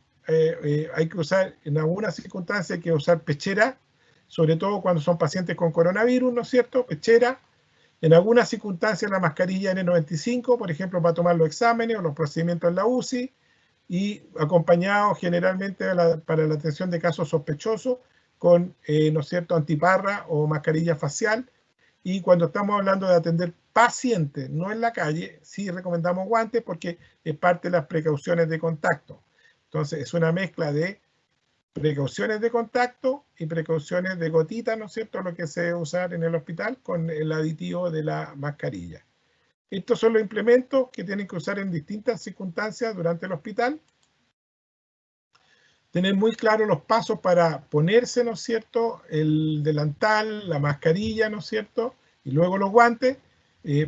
hay que usar, en algunas circunstancias hay que usar pechera, sobre todo cuando son pacientes con coronavirus, ¿no es cierto? Pechera. En algunas circunstancias la mascarilla N95, por ejemplo, para tomar los exámenes o los procedimientos en la UCI, y acompañado generalmente para la atención de casos sospechosos con, ¿no es cierto?, antiparra o mascarilla facial. Y cuando estamos hablando de atender pacientes, no en la calle, sí recomendamos guantes porque es parte de las precauciones de contacto. Entonces, es una mezcla de precauciones de contacto y precauciones de gotita, ¿no es cierto?, lo que se debe usar en el hospital con el aditivo de la mascarilla. Estos son los implementos que tienen que usar en distintas circunstancias durante el hospital. Tener muy claro los pasos para ponerse, ¿no es cierto?, el delantal, la mascarilla, ¿no es cierto?, y luego los guantes.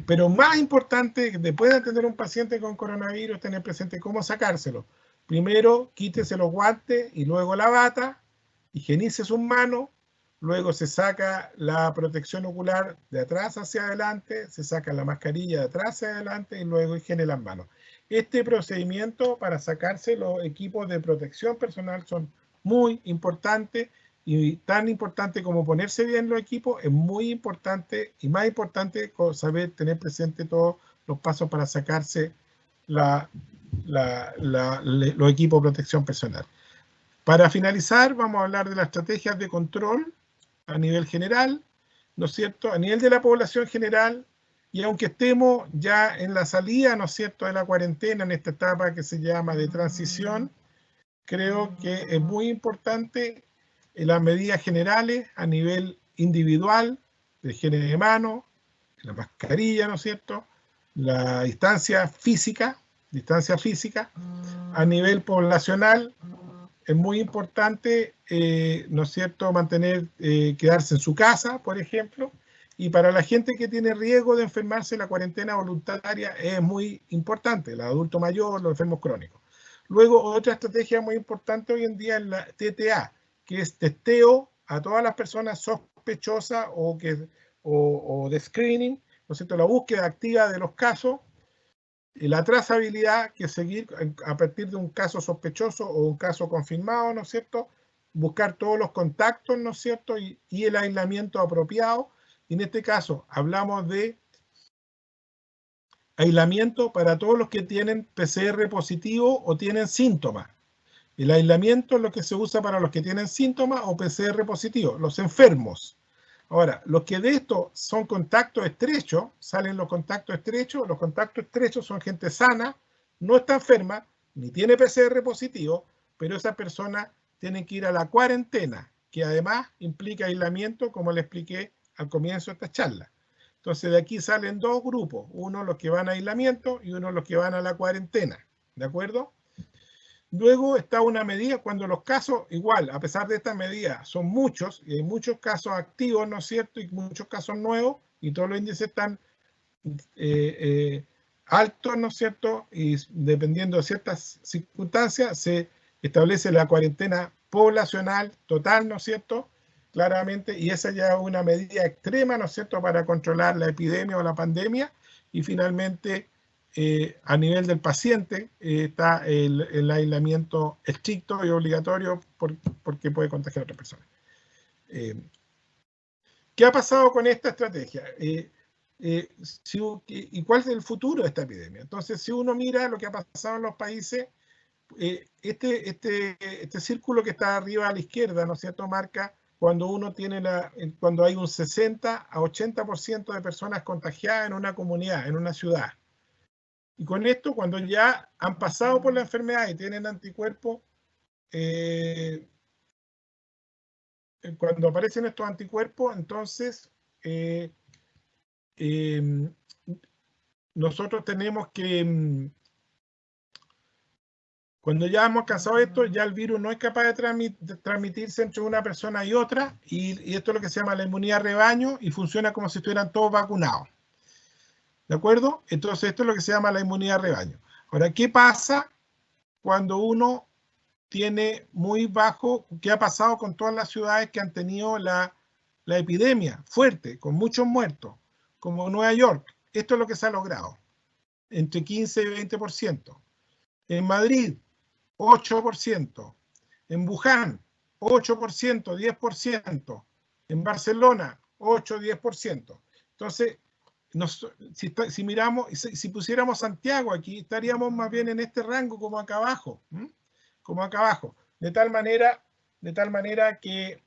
Pero más importante, después de atender a un paciente con coronavirus, tener presente cómo sacárselo. Primero, quítese los guantes y luego la bata, higienice sus manos, luego se saca la protección ocular de atrás hacia adelante, se saca la mascarilla de atrás hacia adelante y luego higiene las manos. Este procedimiento para sacarse los equipos de protección personal son muy importantes y tan importante como ponerse bien los equipos, es muy importante y más importante saber tener presente todos los pasos para sacarse los equipos de protección personal. Para finalizar, vamos a hablar de las estrategias de control a nivel general, ¿no es cierto? A nivel de la población general, y aunque estemos ya en la salida, ¿no es cierto?, de la cuarentena, en esta etapa que se llama de transición, creo que es muy importante las medidas generales a nivel individual, de higiene de mano, la mascarilla, ¿no es cierto? La distancia física, a nivel poblacional. Es muy importante, ¿no es cierto?, quedarse en su casa, por ejemplo, y para la gente que tiene riesgo de enfermarse, la cuarentena voluntaria es muy importante, el adulto mayor, los enfermos crónicos. Luego, otra estrategia muy importante hoy en día es la TTA, que es testeo a todas las personas sospechosas o de screening, ¿no es cierto?, la búsqueda activa de los casos, y la trazabilidad, que es seguir a partir de un caso sospechoso o un caso confirmado, ¿no es cierto?, buscar todos los contactos, ¿no es cierto?, y el aislamiento apropiado. Y en este caso hablamos de aislamiento para todos los que tienen PCR positivo o tienen síntomas. El aislamiento es lo que se usa para los que tienen síntomas o PCR positivo, los enfermos. Ahora, los que de esto son contactos estrechos, salen los contactos estrechos son gente sana, no está enferma, ni tiene PCR positivo, pero esas personas tienen que ir a la cuarentena, que además implica aislamiento, como le expliqué al comienzo de esta charla. Entonces, de aquí salen dos grupos, uno los que van a aislamiento y uno los que van a la cuarentena, ¿de acuerdo? Luego está una medida cuando los casos, igual, a pesar de esta medida, son muchos, y hay muchos casos activos, ¿no es cierto?, y muchos casos nuevos, y todos los índices están altos, ¿no es cierto?, y dependiendo de ciertas circunstancias, se establece la cuarentena poblacional total, ¿no es cierto?, claramente, y esa ya es una medida extrema, ¿no es cierto?, para controlar la epidemia o la pandemia, y finalmente, a nivel del paciente, está el aislamiento estricto y obligatorio porque puede contagiar a otras personas. ¿Qué ha pasado con esta estrategia? ¿Y cuál es el futuro de esta epidemia? Entonces, si uno mira lo que ha pasado en los países, este círculo que está arriba a la izquierda, ¿no es cierto?, marca cuando uno tiene cuando hay un 60 a 80% de personas contagiadas en una comunidad, en una ciudad. Y con esto, cuando ya han pasado por la enfermedad y tienen anticuerpos, cuando aparecen estos anticuerpos, entonces nosotros tenemos que, cuando ya hemos alcanzado esto, ya el virus no es capaz de transmitirse entre una persona y otra, y esto es lo que se llama la inmunidad rebaño, y funciona como si estuvieran todos vacunados. ¿De acuerdo? Entonces, esto es lo que se llama la inmunidad rebaño. Ahora, ¿qué pasa cuando uno tiene muy bajo? ¿Qué ha pasado con todas las ciudades que han tenido la epidemia fuerte, con muchos muertos, como Nueva York? Esto es lo que se ha logrado, entre 15 y 20%. En Madrid, 8%. En Wuhan, 8%, 10%. En Barcelona, 8, 10%. Entonces, si miramos, si pusiéramos Santiago aquí, estaríamos más bien en este rango como acá abajo. Como acá abajo. De tal manera que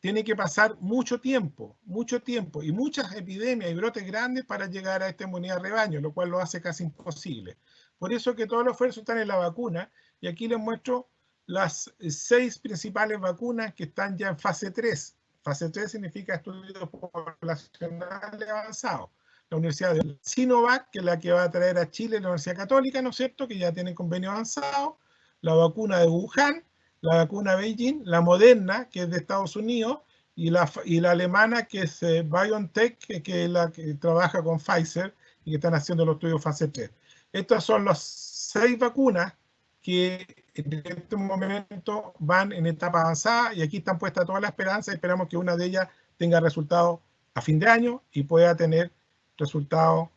tiene que pasar mucho tiempo y muchas epidemias y brotes grandes para llegar a esta inmunidad rebaño, lo cual lo hace casi imposible. Por eso que todos los esfuerzos están en la vacuna, y aquí les muestro las 6 principales vacunas que están ya en fase 3. Fase 3 significa estudios poblacionales avanzados. La Universidad de Sinovac, que es la que va a traer a Chile la Universidad Católica, ¿no es cierto?, que ya tiene convenio avanzado. La vacuna de Wuhan, la vacuna Beijing, la Moderna, que es de Estados Unidos, y la alemana, que es BioNTech, que es la que trabaja con Pfizer y que están haciendo los estudios fase 3. Estas son las 6 vacunas que en este momento van en etapa avanzada, y aquí están puestas todas las esperanzas. Esperamos que una de ellas tenga resultados a fin de año y pueda tener resultados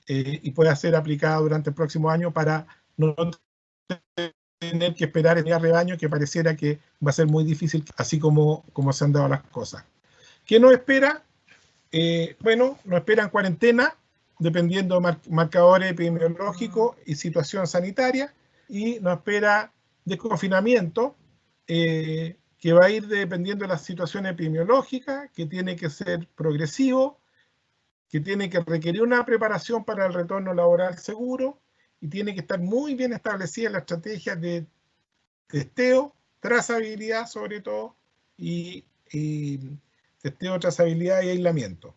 y pueda ser aplicada durante el próximo año para no tener que esperar el día rebaño, que pareciera que va a ser muy difícil, así como se han dado las cosas. ¿Qué nos espera? Bueno, nos esperan cuarentena, dependiendo de marcadores epidemiológicos y situación sanitaria, y nos espera desconfinamiento, que va a ir dependiendo de la situación epidemiológica, que tiene que ser progresivo, que tiene que requerir una preparación para el retorno laboral seguro, y tiene que estar muy bien establecida la estrategia de testeo, trazabilidad sobre todo, y testeo, trazabilidad y aislamiento.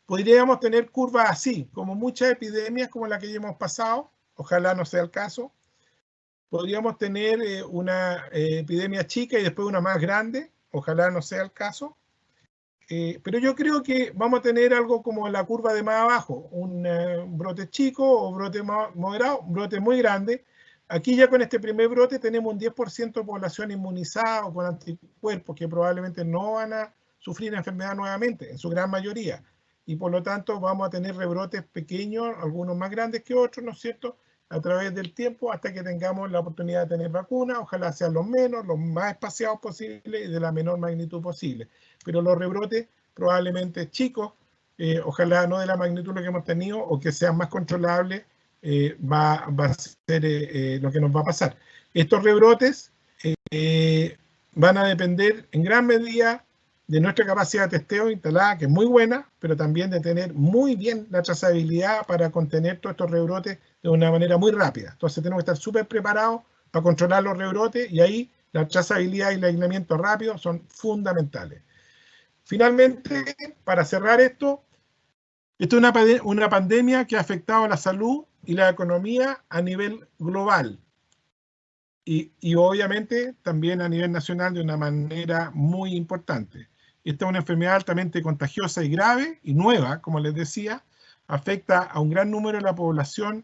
Podríamos tener curvas así, como muchas epidemias como la que ya hemos pasado, ojalá no sea el caso. Podríamos tener una epidemia chica y después una más grande, ojalá no sea el caso. Pero yo creo que vamos a tener algo como la curva de más abajo, un brote chico o brote moderado, un brote muy grande. Aquí ya con este primer brote tenemos un 10% de población inmunizada o con anticuerpos que probablemente no van a sufrir enfermedad nuevamente, en su gran mayoría. Y por lo tanto vamos a tener rebrotes pequeños, algunos más grandes que otros, ¿no es cierto?, a través del tiempo hasta que tengamos la oportunidad de tener vacunas, ojalá sean los menos, los más espaciados posibles y de la menor magnitud posible. Pero los rebrotes probablemente chicos, ojalá no de la magnitud lo que hemos tenido o que sean más controlables, va a ser lo que nos va a pasar. Estos rebrotes van a depender en gran medida de nuestra capacidad de testeo instalada, que es muy buena, pero también de tener muy bien la trazabilidad para contener todos estos rebrotes de una manera muy rápida. Entonces tenemos que estar súper preparados para controlar los rebrotes y ahí la trazabilidad y el aislamiento rápido son fundamentales. Finalmente, para cerrar esto es una pandemia que ha afectado a la salud y la economía a nivel global y obviamente también a nivel nacional de una manera muy importante. Esta es una enfermedad altamente contagiosa y grave y nueva, como les decía, afecta a un gran número de la población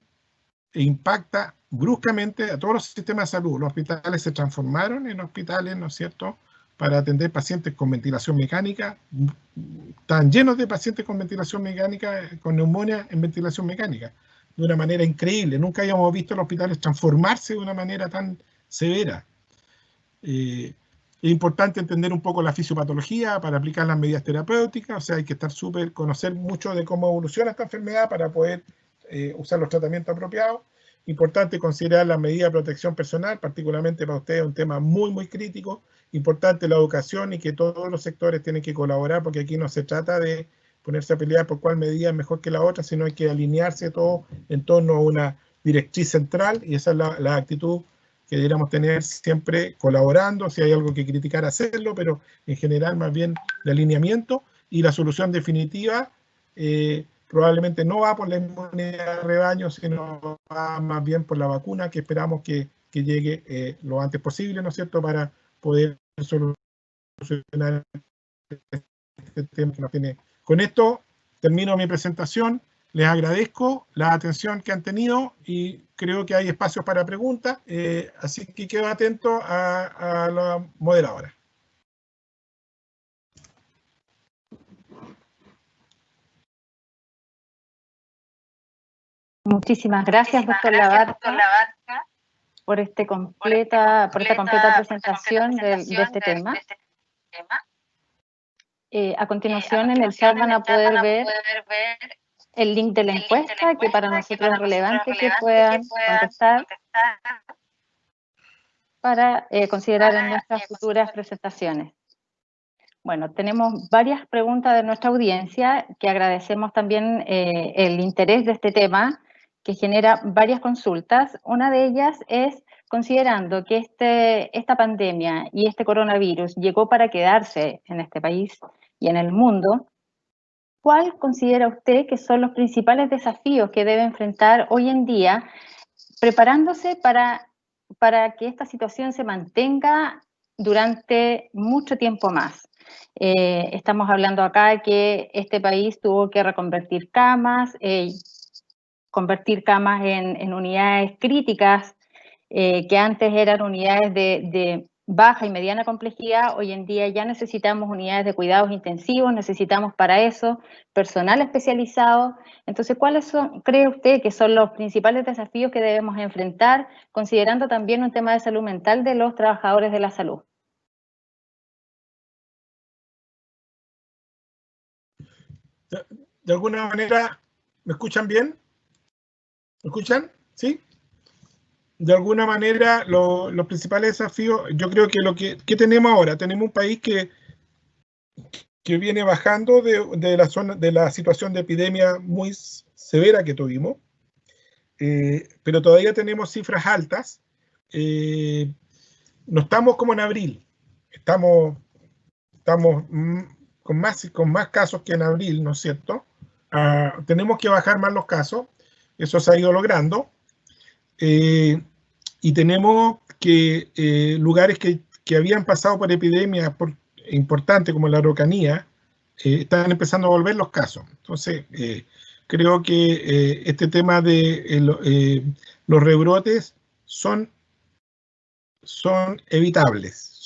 e impacta bruscamente a todos los sistemas de salud. Los hospitales se transformaron en hospitales, ¿no es cierto?, para atender pacientes con ventilación mecánica, están llenos de pacientes con ventilación mecánica, con neumonía en ventilación mecánica, de una manera increíble. Nunca habíamos visto los hospitales transformarse de una manera tan severa. Es importante entender un poco la fisiopatología para aplicar las medidas terapéuticas, o sea, hay que estar conocer mucho de cómo evoluciona esta enfermedad para poder usar los tratamientos apropiados. Importante considerar las medidas de protección personal, particularmente para ustedes un tema muy, muy crítico. Importante la educación y que todos los sectores tienen que colaborar, porque aquí no se trata de ponerse a pelear por cuál medida es mejor que la otra, sino hay que alinearse todo en torno a una directriz central, y esa es la actitud que deberíamos tener siempre colaborando. Si hay algo que criticar, hacerlo, pero en general más bien de alineamiento, y la solución definitiva probablemente no va por la inmunidad de rebaño, sino va más bien por la vacuna, que esperamos que llegue lo antes posible, ¿no es cierto?, para poder solucionar este tema que nos tiene. Con esto termino mi presentación. Les agradezco la atención que han tenido y creo que hay espacios para preguntas, así que quedo atento a la moderadora. Muchísimas gracias, doctor Labarca, por esta completa presentación de este tema. A continuación, en el chat van a poder ver el link de la encuesta, que para nosotros es relevante que puedan contestar para considerar en nuestras futuras presentaciones. Bueno, tenemos varias preguntas de nuestra audiencia, que agradecemos también el interés de este tema, que genera varias consultas. Una de ellas es, considerando que esta pandemia y este coronavirus llegó para quedarse en este país y en el mundo, ¿cuál considera usted que son los principales desafíos que debe enfrentar hoy en día, preparándose para que esta situación se mantenga durante mucho tiempo más? Estamos hablando acá que este país tuvo que reconvertir camas, convertir camas en unidades críticas, que antes eran unidades de baja y mediana complejidad. Hoy en día ya necesitamos unidades de cuidados intensivos, necesitamos para eso personal especializado. Entonces, ¿cuáles cree usted que son los principales desafíos que debemos enfrentar, considerando también un tema de salud mental de los trabajadores de la salud? De alguna manera, ¿me escuchan bien? ¿Me escuchan? ¿Sí? De alguna manera, los principales desafíos, yo creo que ¿qué tenemos ahora? Tenemos un país que viene bajando de la situación de epidemia muy severa que tuvimos. pero todavía tenemos cifras altas. No estamos como en abril, estamos con más casos que en abril, ¿no es cierto? Tenemos que bajar más los casos, eso se ha ido logrando, y tenemos que lugares que habían pasado por epidemias importantes como la Araucanía, están empezando a volver los casos. Entonces, creo que este tema de los rebrotes son evitables,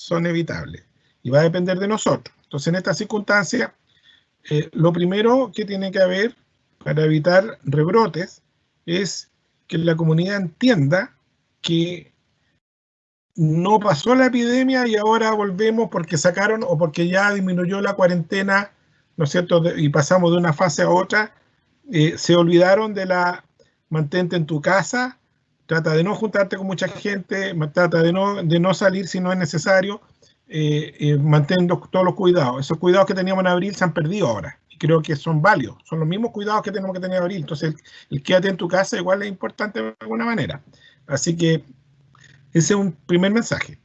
y va a depender de nosotros. Entonces, en esta circunstancia, lo primero que tiene que haber para evitar rebrotes es que la comunidad entienda que no pasó la epidemia y ahora volvemos porque sacaron o porque ya disminuyó la cuarentena, ¿no es cierto? Y pasamos de una fase a otra. Se olvidaron de la mantente en tu casa, trata de no juntarte con mucha gente, trata de no salir si no es necesario, mantén todos los cuidados. Esos cuidados que teníamos en abril se han perdido ahora. Y creo que son válidos, son los mismos cuidados que tenemos que tener en abril. Entonces, el quédate en tu casa igual es importante de alguna manera. Así que ese es un primer mensaje.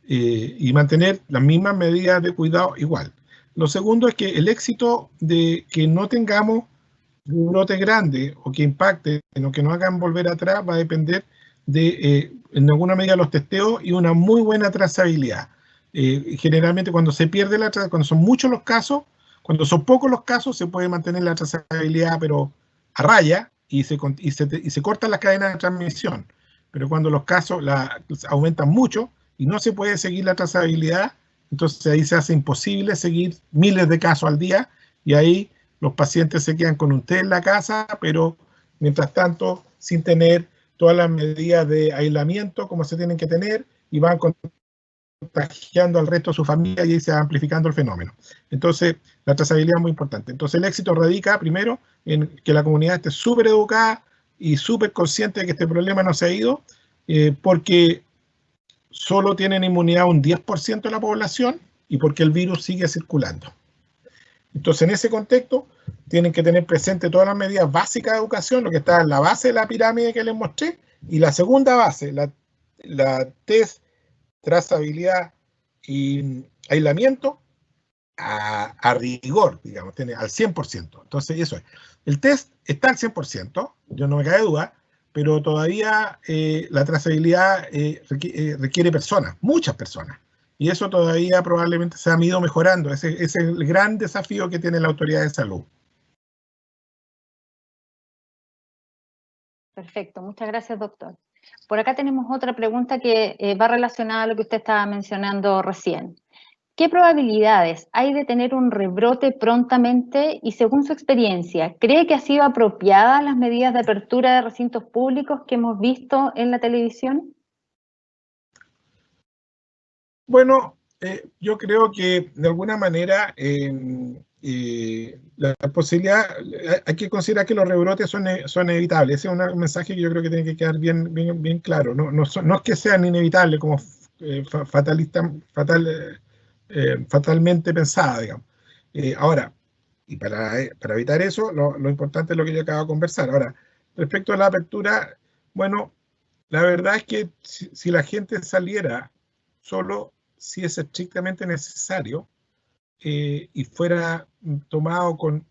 Y mantener las mismas medidas de cuidado igual. Lo segundo es que el éxito de que no tengamos un brote grande o que impacte o que nos hagan volver atrás va a depender de, en alguna medida, los testeos y una muy buena trazabilidad. Generalmente cuando se pierde cuando son muchos los casos, cuando son pocos los casos, se puede mantener la trazabilidad, pero a raya, y se cortan las cadenas de transmisión. Pero cuando los casos aumentan mucho y no se puede seguir la trazabilidad, entonces ahí se hace imposible seguir miles de casos al día, y ahí los pacientes se quedan con un té en la casa, pero mientras tanto sin tener todas las medidas de aislamiento como se tienen que tener, y van contagiando al resto de su familia y ahí se va amplificando el fenómeno. Entonces, la trazabilidad es muy importante. Entonces, el éxito radica primero en que la comunidad esté súper educada y súper consciente de que este problema no se ha ido, porque solo tienen inmunidad un 10% de la población y porque el virus sigue circulando. Entonces, en ese contexto, tienen que tener presente todas las medidas básicas de educación, lo que está en la base de la pirámide que les mostré, y la segunda base, la test, trazabilidad y aislamiento, a rigor, digamos, tiene al 100%. Entonces, eso es. El test está al 100%, yo no me cabe duda, pero todavía la trazabilidad requiere personas, muchas personas. Y eso todavía probablemente se ha ido mejorando. Ese es el gran desafío que tiene la autoridad de salud. Perfecto, muchas gracias, doctor. Por acá tenemos otra pregunta que va relacionada a lo que usted estaba mencionando recién. ¿Qué probabilidades hay de tener un rebrote prontamente y, según su experiencia, cree que han sido apropiadas las medidas de apertura de recintos públicos que hemos visto en la televisión? Bueno, yo creo que de alguna manera la posibilidad, hay que considerar que los rebrotes son evitables. Ese es un mensaje que yo creo que tiene que quedar bien claro. No es que sean inevitables como fatalmente pensada, digamos. Ahora, y para evitar eso, lo importante es lo que yo acabo de conversar. Ahora, respecto a la apertura, bueno, la verdad es que si la gente saliera solo si es estrictamente necesario, y fuera tomado con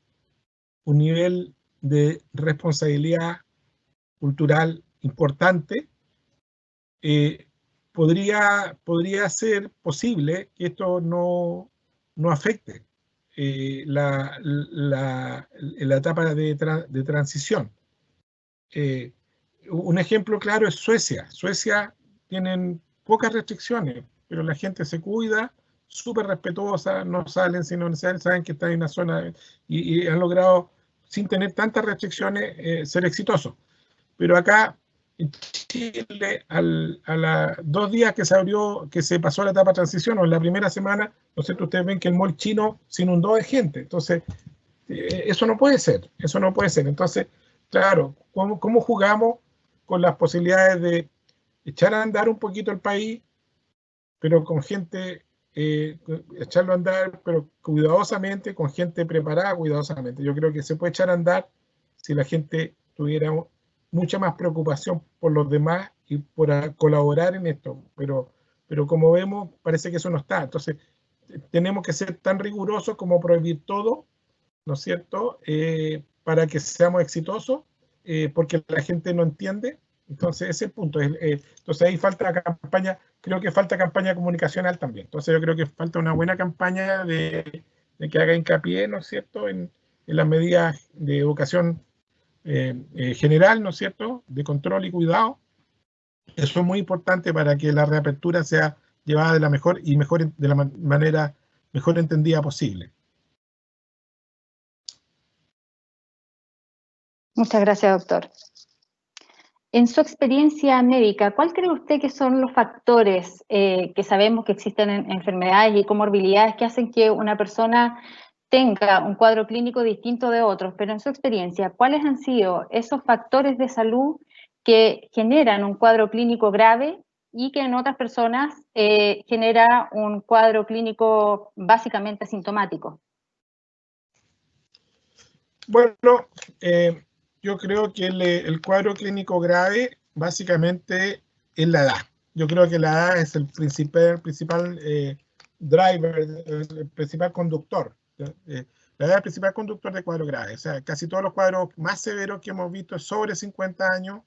un nivel de responsabilidad cultural importante, podría ser posible que esto no afecte la etapa de transición. Un ejemplo claro es Suecia. Suecia tienen pocas restricciones, pero la gente se cuida, súper respetuosa, no salen si no saben que están en una zona, y han logrado, sin tener tantas restricciones, ser exitosos. Pero acá en Chile, a los 2 días que se pasó la etapa de transición, o en la primera semana, ¿no es cierto? Ustedes ven que el mall chino se inundó de gente. Entonces, eso no puede ser, Entonces, claro, ¿cómo jugamos con las posibilidades de echar a andar un poquito el país, pero con gente, echarlo a andar, pero cuidadosamente, con gente preparada cuidadosamente? Yo creo que se puede echar a andar si la gente tuviera mucha más preocupación por los demás y por colaborar en esto, pero como vemos, parece que eso no está. Entonces, tenemos que ser tan rigurosos como prohibir todo, ¿no es cierto?, para que seamos exitosos, porque la gente no entiende. Entonces, ese es el punto. Entonces, ahí falta campaña, creo que falta campaña comunicacional también. Entonces, yo creo que falta una buena campaña de que haga hincapié, ¿no es cierto?, en las medidas de educación general, ¿no es cierto?, de control y cuidado. Eso es muy importante para que la reapertura sea llevada de la mejor de la manera mejor entendida posible. Muchas gracias, doctor. En su experiencia médica, ¿cuál cree usted que son los factores que sabemos que existen en enfermedades y comorbilidades que hacen que una persona tenga un cuadro clínico distinto de otros? Pero en su experiencia, ¿cuáles han sido esos factores de salud que generan un cuadro clínico grave y que en otras personas genera un cuadro clínico básicamente asintomático? Bueno, yo creo que el cuadro clínico grave básicamente es la edad. Yo creo que la edad es el principal driver, el principal conductor. La edad es el principal conductor de cuadro grave. O sea, casi todos los cuadros más severos que hemos visto es sobre 50 años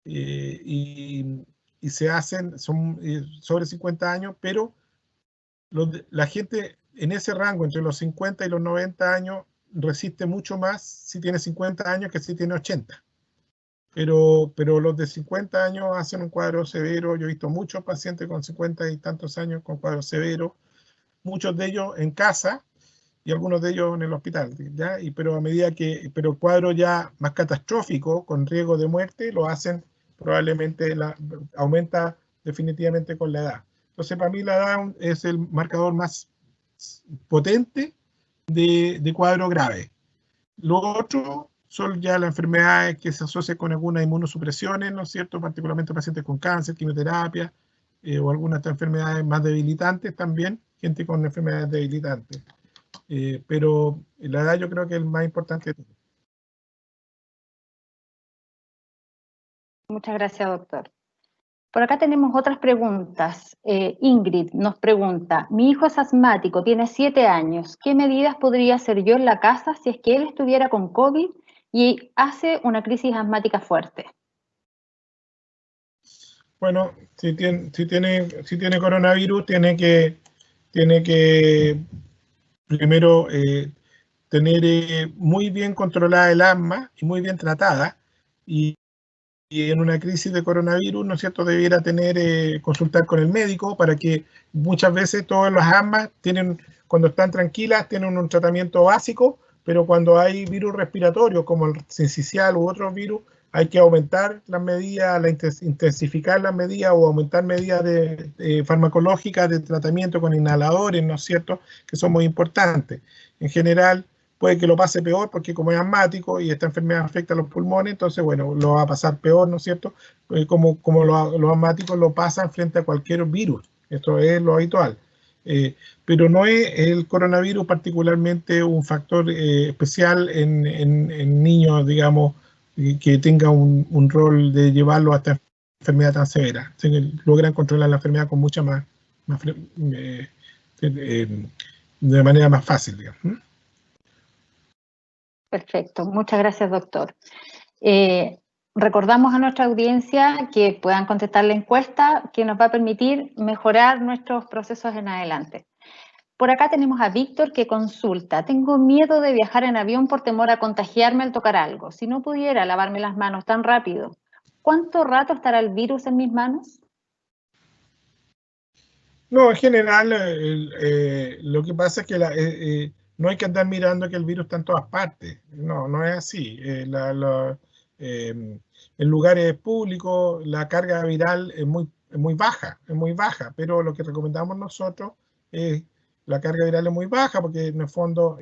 y se hacen, son sobre 50 años, pero la gente en ese rango, entre los 50 y los 90 años, resiste mucho más si tiene 50 años que si tiene 80. Pero los de 50 años hacen un cuadro severo. Yo he visto muchos pacientes con 50 y tantos años con cuadros severos, muchos de ellos en casa y algunos de ellos en el hospital, ¿ya? Pero a medida que, pero cuadros ya más catastróficos, con riesgo de muerte, lo hacen probablemente, aumenta definitivamente con la edad. Entonces, para mí la edad es el marcador más potente de cuadro grave. Lo otro son ya las enfermedades que se asocian con algunas inmunosupresiones, ¿no es cierto?, particularmente pacientes con cáncer, quimioterapia, o algunas enfermedades más debilitantes también, gente con enfermedades debilitantes. Pero la edad yo creo que es el más importante. Muchas gracias, doctor. Por acá tenemos otras preguntas. Ingrid nos pregunta, mi hijo es asmático, tiene 7 años. ¿Qué medidas podría hacer yo en la casa si es que él estuviera con COVID y hace una crisis asmática fuerte? Bueno, si tiene coronavirus, tiene que primero tener muy bien controlada el asma y muy bien tratada. Y en una crisis de coronavirus, ¿no es cierto?, debiera consultar con el médico, para que muchas veces todas las asmas cuando están tranquilas, tienen un tratamiento básico, pero cuando hay virus respiratorios como el sincicial u otros virus, hay que aumentar las medidas, intensificar las medidas o aumentar medidas farmacológicas de tratamiento con inhaladores, ¿no es cierto?, que son muy importantes. En general, puede que lo pase peor porque como es asmático y esta enfermedad afecta a los pulmones, entonces, bueno, lo va a pasar peor, ¿no es cierto?, como los asmáticos lo pasan frente a cualquier virus. Esto es lo habitual. Pero no es el coronavirus particularmente un factor especial en niños, digamos, que tenga un rol de llevarlo a esta enfermedad tan severa. Logran controlar la enfermedad con mucha más de manera más fácil, digamos. Perfecto, muchas gracias, doctor. Recordamos a nuestra audiencia que puedan contestar la encuesta que nos va a permitir mejorar nuestros procesos en adelante. Por acá tenemos a Víctor que consulta. Tengo miedo de viajar en avión por temor a contagiarme al tocar algo. Si no pudiera lavarme las manos tan rápido, ¿cuánto rato estará el virus en mis manos? No, en general, lo que pasa es que no hay que andar mirando que el virus está en todas partes. No, no es así. En lugares públicos la carga viral es muy baja, pero lo que recomendamos nosotros es la carga viral es muy baja, porque en el fondo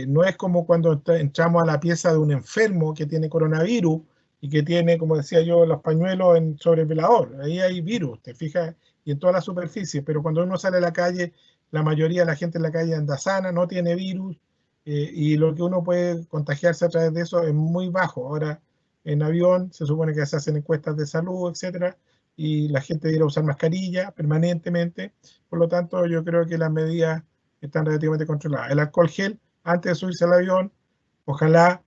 no es como cuando entramos a la pieza de un enfermo que tiene coronavirus y que tiene, como decía yo, los pañuelos sobre el velador. Ahí hay virus, ¿te fijas? Y en toda la superficie, pero cuando uno sale a la calle, la mayoría de la gente en la calle anda sana, no tiene virus, y lo que uno puede contagiarse a través de eso es muy bajo. Ahora, en avión, se supone que se hacen encuestas de salud, etcétera, y la gente debería usar mascarilla permanentemente. Por lo tanto, yo creo que las medidas están relativamente controladas. El alcohol gel, antes de subirse al avión, ojalá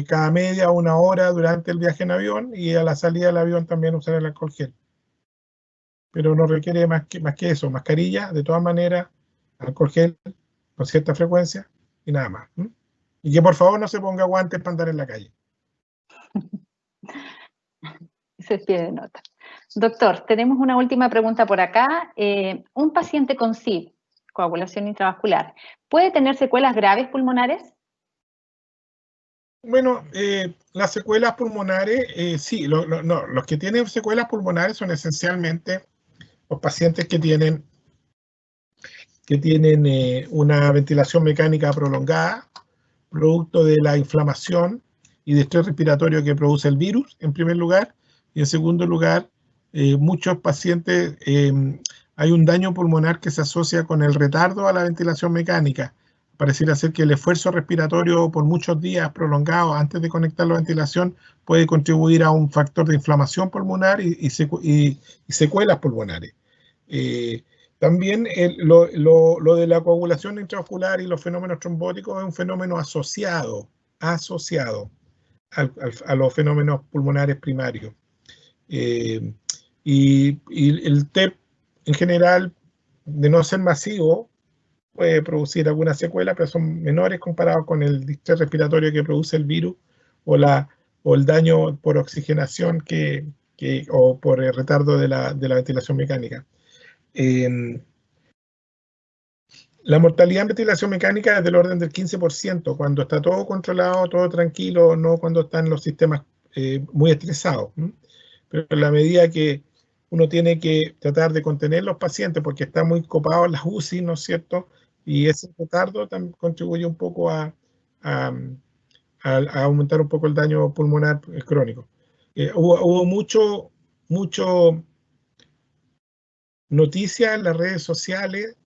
cada media o una hora durante el viaje en avión, y a la salida del avión también usar el alcohol gel. Pero no requiere más que eso, mascarilla, de todas maneras, alcohol gel con cierta frecuencia y nada más. Y que por favor no se ponga guantes para andar en la calle. Se pide nota. Doctor, tenemos una última pregunta por acá. ¿Un paciente con CIV, coagulación intravascular, puede tener secuelas graves pulmonares? Bueno, las secuelas pulmonares, sí, no, los que tienen secuelas pulmonares son esencialmente los pacientes que tienen una ventilación mecánica prolongada, producto de la inflamación y de estrés respiratorio que produce el virus, en primer lugar, y en segundo lugar, muchos pacientes, hay un daño pulmonar que se asocia con el retardo a la ventilación mecánica. Pareciera ser que el esfuerzo respiratorio por muchos días prolongados antes de conectar la ventilación puede contribuir a un factor de inflamación pulmonar y secuelas pulmonares. También lo de la coagulación intravascular y los fenómenos trombóticos es un fenómeno asociado a los fenómenos pulmonares primarios. Y el TEP en general, de no ser masivo, puede producir alguna secuela, pero son menores comparados con el distrés respiratorio que produce el virus o el daño por oxigenación o por el retardo de la ventilación mecánica. La mortalidad en ventilación mecánica es del orden del 15%, cuando está todo controlado, todo tranquilo, no cuando están los sistemas muy estresados. Pero en la medida que uno tiene que tratar de contener los pacientes porque están muy copados las UCI, ¿no es cierto? Y ese retardo también contribuye un poco a aumentar un poco el daño pulmonar crónico. Hubo mucho noticias en las redes sociales,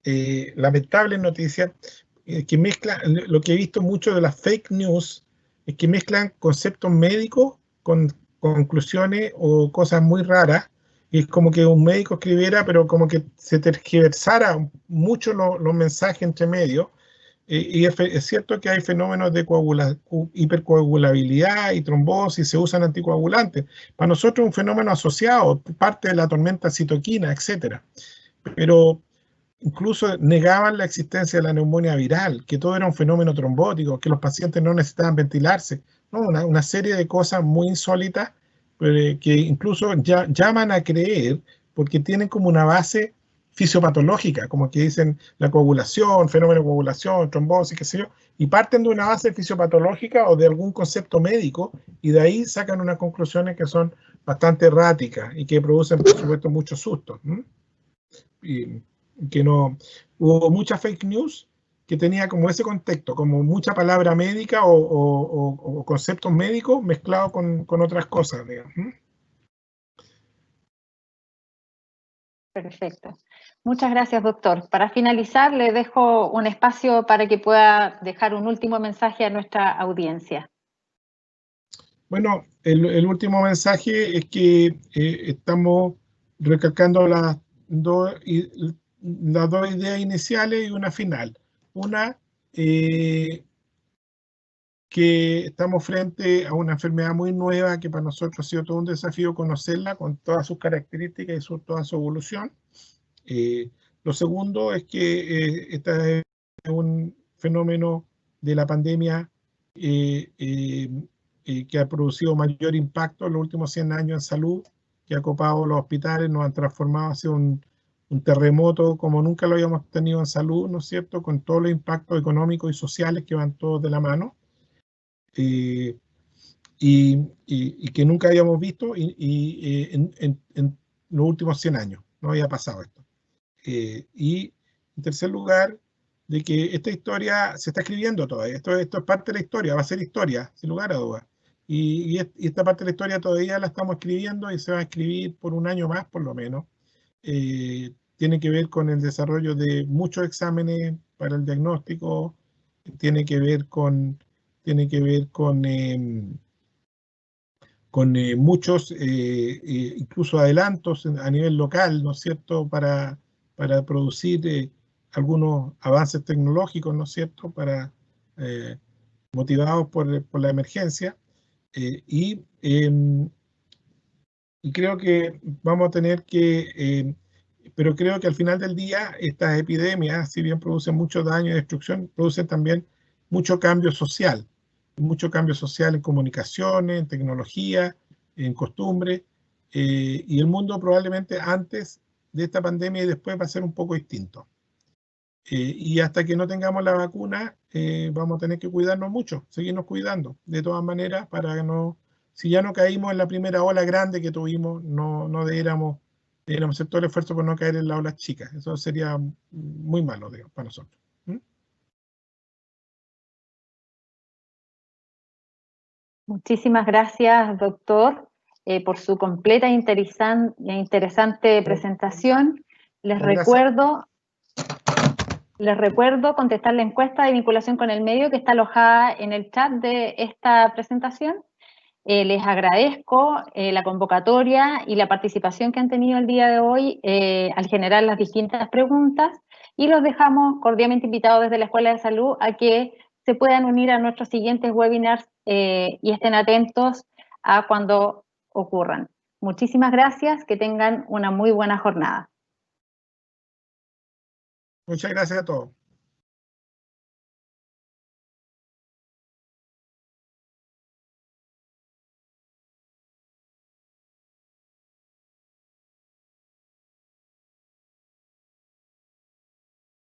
lamentables noticias, que mezclan, lo que he visto mucho de las fake news, es que mezclan conceptos médicos con conclusiones o cosas muy raras, y es como que un médico escribiera, pero como que se tergiversara mucho los mensajes entre medios, y es cierto que hay fenómenos de hipercoagulabilidad y trombosis, se usan anticoagulantes. Para nosotros es un fenómeno asociado, parte de la tormenta citoquina, etc. Pero incluso negaban la existencia de la neumonía viral, que todo era un fenómeno trombótico, que los pacientes no necesitaban ventilarse. ¿No? Una serie de cosas muy insólitas que incluso llaman a creer porque tienen como una base fisiopatológica, como que dicen la coagulación, fenómeno de coagulación, trombosis, qué sé yo, y parten de una base fisiopatológica o de algún concepto médico, y de ahí sacan unas conclusiones que son bastante erráticas y que producen, por supuesto, muchos sustos. Y que no hubo mucha fake news que tenía como ese contexto, como mucha palabra médica o conceptos médicos mezclados con otras cosas, digamos. Perfecto. Muchas gracias, doctor. Para finalizar, le dejo un espacio para que pueda dejar un último mensaje a nuestra audiencia. Bueno, el último mensaje es que estamos recalcando las dos ideas iniciales y una final. Una, que estamos frente a una enfermedad muy nueva que para nosotros ha sido todo un desafío conocerla con todas sus características y toda su evolución. Lo segundo es que este es un fenómeno de la pandemia que ha producido mayor impacto en los últimos 100 años en salud, que ha copado los hospitales, nos han transformado hacia un terremoto como nunca lo habíamos tenido en salud, ¿no es cierto?, con todos los impactos económicos y sociales que van todos de la mano. Y que nunca habíamos visto en los últimos 100 años. No había pasado esto. Y en tercer lugar, de que esta historia se está escribiendo todavía. Esto es parte de la historia, va a ser historia, sin lugar a dudas. Y esta parte de la historia todavía la estamos escribiendo y se va a escribir por un año más, por lo menos. Tiene que ver con el desarrollo de muchos exámenes para el diagnóstico, tiene que ver con tiene que ver con muchos, incluso adelantos a nivel local, ¿no es cierto?, para producir algunos avances tecnológicos, ¿no es cierto?, motivados por la emergencia. Y creo que vamos a tener que, pero creo que al final del día estas epidemias, si bien producen mucho daño y destrucción, producen también mucho cambio social en comunicaciones, en tecnología, en costumbres, y el mundo probablemente antes de esta pandemia y después va a ser un poco distinto. Y hasta que no tengamos la vacuna, vamos a tener que cuidarnos mucho, seguirnos cuidando, de todas maneras, para que no, si ya no caímos en la primera ola grande que tuvimos, no debiéramos hacer todo el esfuerzo por no caer en la ola chica. Eso sería muy malo, digamos, para nosotros. ¿Mm? Muchísimas gracias, doctor, por su completa e interesante presentación. Les recuerdo contestar la encuesta de vinculación con el medio que está alojada en el chat de esta presentación. Les agradezco la convocatoria y la participación que han tenido el día de hoy al generar las distintas preguntas, y los dejamos cordialmente invitados desde la Escuela de Salud a que se puedan unir a nuestros siguientes webinars y estén atentos a cuando ocurran. Muchísimas gracias, que tengan una muy buena jornada. Muchas gracias a todos.